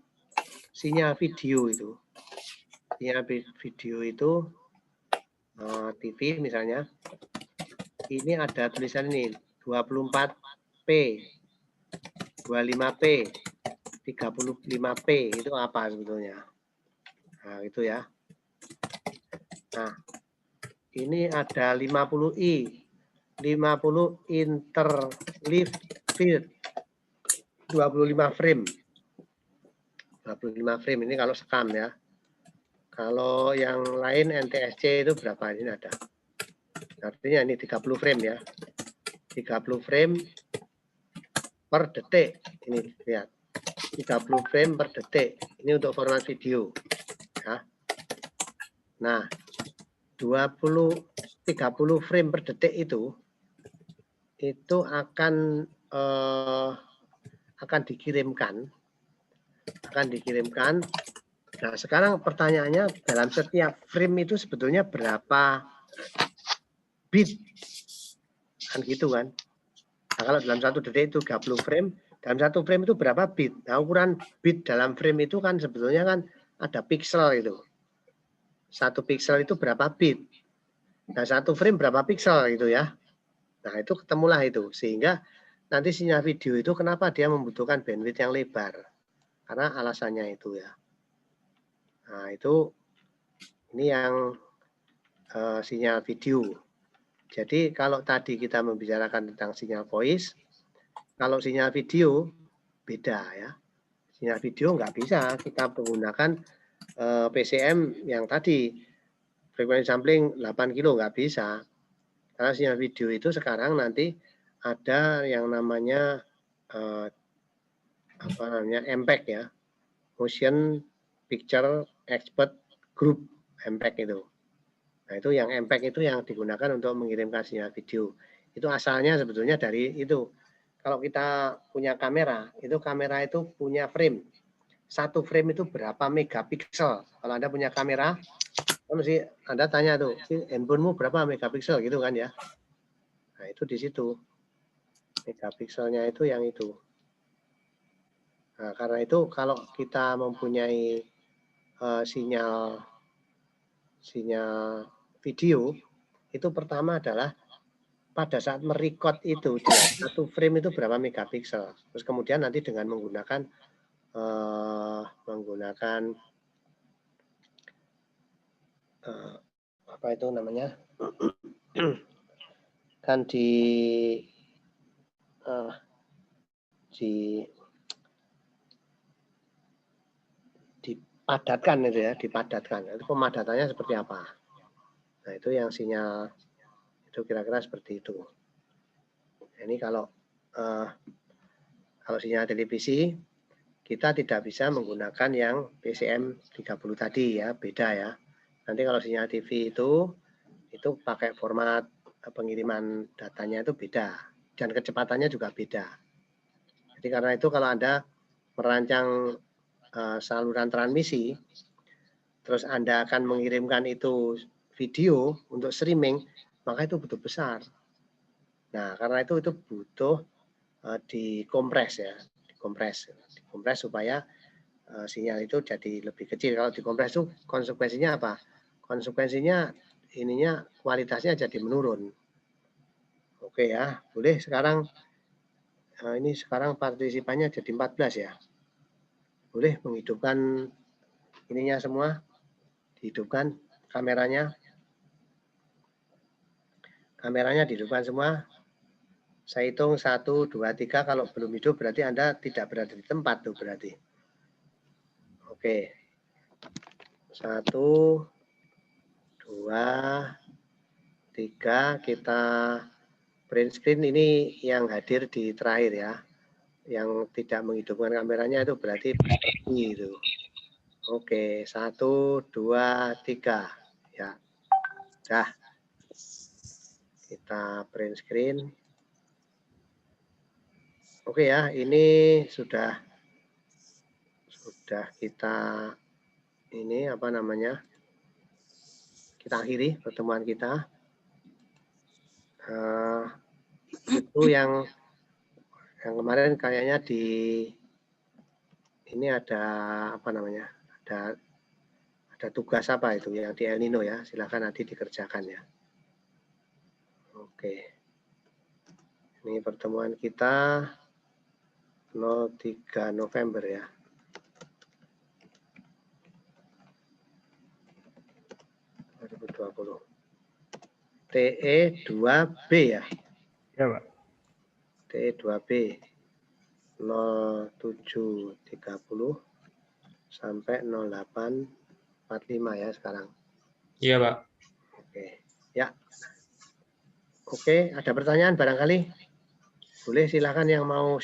sinyal video itu. Sinyal video itu TV misalnya. Ini ada tulisan ini 24P, 25P, 35P. Itu apa sebetulnya? Nah, itu ya. Nah, ini ada 50i, 50 interleave field, 25 frame. 25 frame ini kalau sekam ya. Kalau yang lain NTSC itu berapa? Ini ada. Artinya ini 30 frame ya. 30 frame per detik. Ini lihat. 30 frame per detik. Ini untuk format video. Ya. Nah, 30 frame per detik itu akan dikirimkan. Nah, sekarang pertanyaannya dalam setiap frame itu sebetulnya berapa bit? Kan gitu kan. Nah, kalau dalam satu detik itu 30 frame, dalam satu frame itu berapa bit? Nah, ukuran bit dalam frame itu kan sebetulnya kan ada pixel itu. Satu pixel itu berapa bit? Nah, satu frame berapa pixel gitu ya. Nah, itu ketemulah itu. Sehingga nanti sinyal video itu kenapa dia membutuhkan bandwidth yang lebar? Karena alasannya itu ya. Nah, itu ini yang sinyal video. Jadi kalau tadi kita membicarakan tentang sinyal voice, kalau sinyal video beda ya. Sinyal video nggak bisa kita menggunakan PCM yang tadi frekuensi sampling 8 kilo nggak bisa. Karena sinyal video itu sekarang nanti ada yang namanya MPEG ya, Motion Picture Expert Group, MPEG itu. Nah, itu yang MPEG itu yang digunakan untuk mengirimkan sinyal video. Itu asalnya sebetulnya dari itu. Kalau kita punya kamera, itu kamera itu punya frame. Satu frame itu berapa megapiksel? Kalau Anda punya kamera, mesti Anda tanya tuh, handphonemu berapa megapiksel gitu kan ya. Nah, itu di situ. Megapikselnya itu yang itu. Nah, karena itu kalau kita mempunyai sinyal video, itu pertama adalah pada saat merecord itu satu frame itu berapa megapiksel. Terus kemudian nanti dengan menggunakan apa itu namanya kan dipadatkan itu ya, dipadatkan. Itu pemadatannya seperti apa? Nah, itu yang sinyal itu kira-kira seperti itu. Nah, ini kalau sinyal televisi kita tidak bisa menggunakan yang PCM 30 tadi ya, beda ya. Nanti kalau sinyal TV itu pakai format pengiriman datanya itu beda dan kecepatannya juga beda. Jadi karena itu kalau Anda merancang saluran transmisi, terus Anda akan mengirimkan itu video untuk streaming, maka itu butuh besar. Nah, karena itu butuh dikompres ya, dikompres supaya sinyal itu jadi lebih kecil. Kalau dikompres itu konsekuensinya apa? Konsekuensinya ininya kualitasnya jadi menurun. Oke ya, boleh sekarang ini sekarang partisipannya jadi 14 ya. Boleh menghidupkan ininya semua, dihidupkan kameranya. Kameranya dihidupkan semua. Saya hitung 1, 2, 3. Kalau belum hidup berarti Anda tidak berada di tempat tuh berarti. Oke. 1, 2, 3. Kita print screen ini yang hadir di terakhir ya. Yang tidak menghidupkan kameranya itu berarti pergi itu. Oke. 1, 2, 3. Ya. Dah. Kita print screen. Oke ya, ini sudah kita kita akhiri pertemuan kita. Itu yang kemarin kayaknya di ini ada apa namanya? Ada tugas apa itu yang di El Nino ya. Silakan nanti dikerjakan ya. Oke. Ini pertemuan kita 03 November ya. TE 2B ya. Ya, Pak. TE 2B 0730 sampai 0845 ya sekarang. Iya, Pak. Oke. Ya. Oke, ada pertanyaan barangkali? Boleh silakan yang mau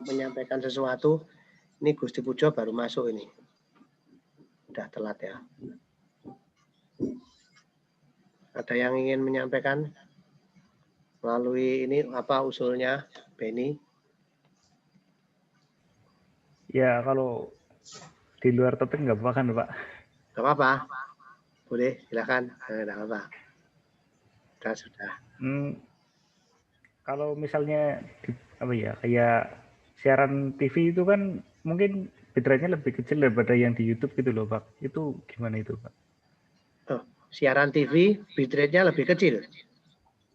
menyampaikan sesuatu. Ini Gusti Pujo baru masuk ini. Udah telat ya. Ada yang ingin menyampaikan melalui ini apa usulnya, Benny? Ya, kalau di luar topik nggak apa-apa kan, Pak? Gak apa-apa. Boleh, silakan. Nggak apa-apa. Sudah. Kalau misalnya apa ya, kayak siaran TV itu kan mungkin bitrate-nya lebih kecil daripada yang di YouTube gitu loh, Pak. Itu gimana itu, Pak? Oh, siaran TV bitrate-nya lebih kecil?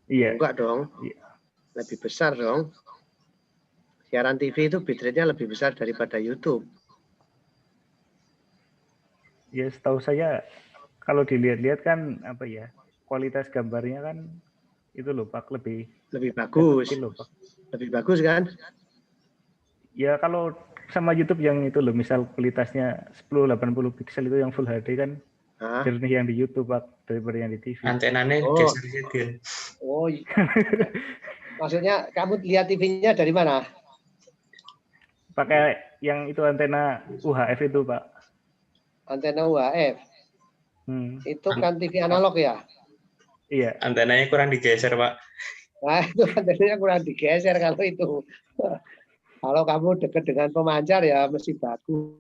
Iya. Enggak dong. Iya. Lebih besar dong. Siaran TV itu bitrate-nya lebih besar daripada YouTube. Ya, setahu saya kalau dilihat-lihat kan apa ya, kualitas gambarnya kan itu loh, Pak, lebih bagus. kecil loh, Pak. Lebih bagus kan? Ya, kalau sama YouTube yang itu loh, misal kualitasnya 1080 pixel itu yang Full HD kan jernih yang di YouTube, Pak, daripada yang di TV. Antenanya geser sedikit. Oh, maksudnya kamu lihat TV-nya dari mana? Pakai yang itu antena UHF itu, Pak. Antena UHF? Itu kan TV analog ya? Iya. Antenanya kurang digeser, Pak. Nah, itu antenanya kurang digeser kalau itu. Kalau kamu dekat dengan pemancar ya mesti bagus.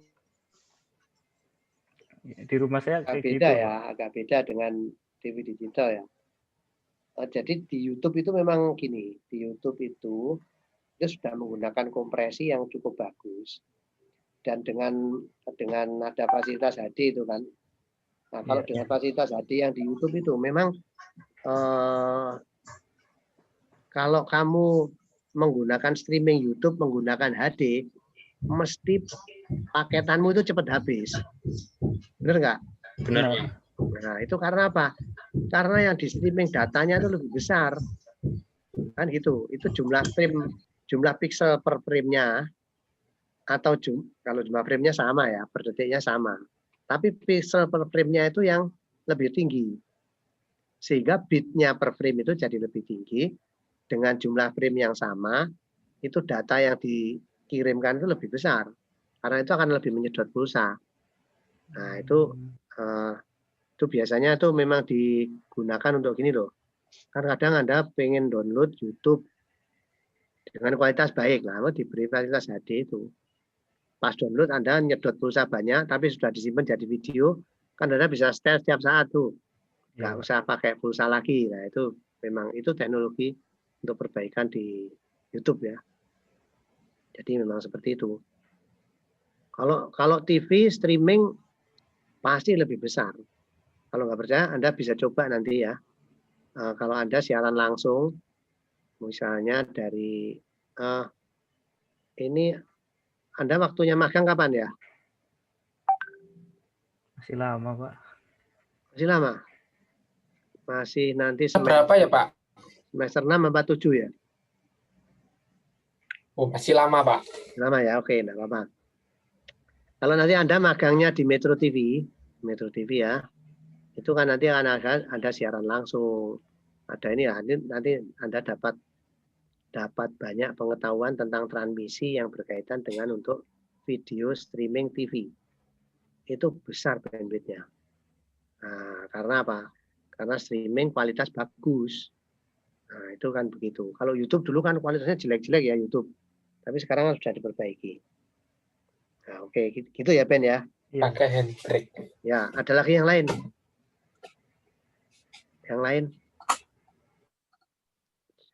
Di rumah saya agak kayak beda gitu, ya, Pak. Agak beda dengan TV digital ya. Jadi di YouTube itu memang gini, di YouTube itu sudah menggunakan kompresi yang cukup bagus dan dengan ada fasilitas HD itu kan. Nah, kalau dengan fasilitas HD yang di YouTube itu memang kalau kamu menggunakan streaming YouTube menggunakan HD, mesti paketanmu itu cepat habis. Benar nggak? Benar. Nah, itu karena apa? Karena yang di streaming datanya itu lebih besar. Kan gitu. Itu jumlah pixel per frame-nya atau kalau jumlah frame-nya sama ya, per detiknya sama. Tapi pixel per frame-nya itu yang lebih tinggi. Sehingga bit-nya per frame itu jadi lebih tinggi. Dengan jumlah frame yang sama, itu data yang dikirimkan itu lebih besar. Karena itu akan lebih menyedot pulsa. Nah, itu biasanya itu memang digunakan untuk gini loh. Kan kadang Anda pengen download YouTube dengan kualitas baik, nah diberi kualitas HD itu. Pas download Anda nyedot pulsa banyak, tapi sudah disimpan jadi video, kan Anda bisa setel setiap saat tuh. Nggak usah pakai pulsa lagi. Nah, itu memang itu teknologi untuk perbaikan di YouTube ya. Jadi memang seperti itu. Kalau TV streaming pasti lebih besar. Kalau nggak percaya, Anda bisa coba nanti ya. Kalau Anda siaran langsung, misalnya dari ini, Anda waktunya magang kapan ya? Masih lama, Pak. Masih lama? Masih nanti berapa ya, Pak? Semester 6 apa 7 ya? Oh, masih lama, Pak. Lama ya, oke, enggak apa-apa. Kalau nanti Anda magangnya di Metro TV ya, itu kan nanti akan ada siaran langsung. Ada ini ya, nanti Anda dapat banyak pengetahuan tentang transmisi yang berkaitan dengan untuk video streaming TV. Itu besar bandwidth-nya. Nah, karena apa? Karena streaming kualitas bagus. Nah, itu kan begitu. Kalau YouTube dulu kan kualitasnya jelek-jelek ya YouTube. Tapi sekarang sudah diperbaiki. Nah, oke, gitu ya Ben ya. Pakai handbrake. Ya, ada lagi yang lain? Yang lain?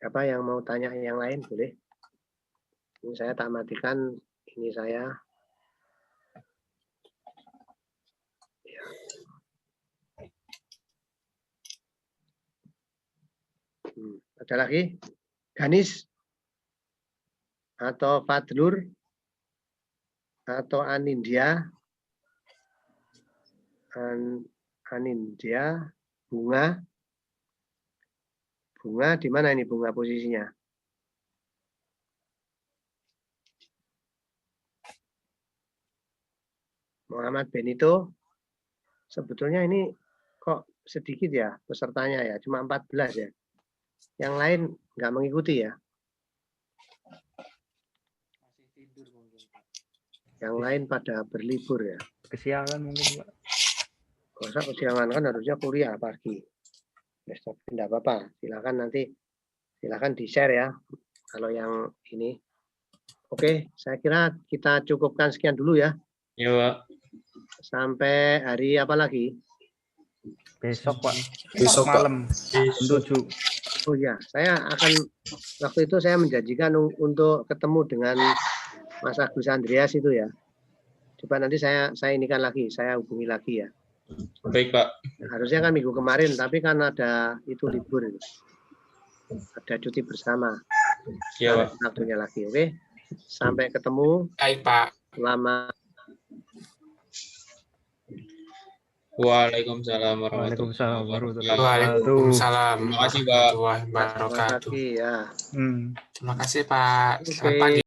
Siapa yang mau tanya yang lain boleh? Ini saya tak matikan, ini saya. Ya. Ada lagi? Ganis? Atau Fadlur? Atau Anindya? Anindya? Bunga? Bunga di mana ini bunga posisinya? Muhammad Benito, sebetulnya ini kok sedikit ya pesertanya ya, cuma 14 ya. Yang lain nggak mengikuti ya. Yang lain pada berlibur ya. Kesiangan mungkin Pak. Masa kesiangan kan harusnya kuliah pagi. Ya, tapi enggak apa-apa. Silakan di-share ya. Kalau yang ini. Oke, saya kira kita cukupkan sekian dulu ya. Iya, Pak. Sampai hari apa lagi? Besok Pak. Besok, Pak. Malam. Jam 7. Oh ya, saya akan waktu itu saya menjanjikan untuk ketemu dengan Mas Agus Andreas itu ya. Coba nanti saya inikan lagi, saya hubungi lagi ya. Baik, Pak. Harusnya kan minggu kemarin, tapi kan ada itu libur. Ada cuti bersama. Iya, Pak. Waktunya lagi, oke? Sampai ketemu. Baik, Pak. Selamat. Waalaikumsalam Waalaikumsalam warahmatullahi warahmatullahi wabarakatuh. Waalaikumsalam Terima kasih, Pak. warahmatullahi Terima wabarakatuh. kasih ya. Terima kasih, Pak. Selamat Oke. pagi.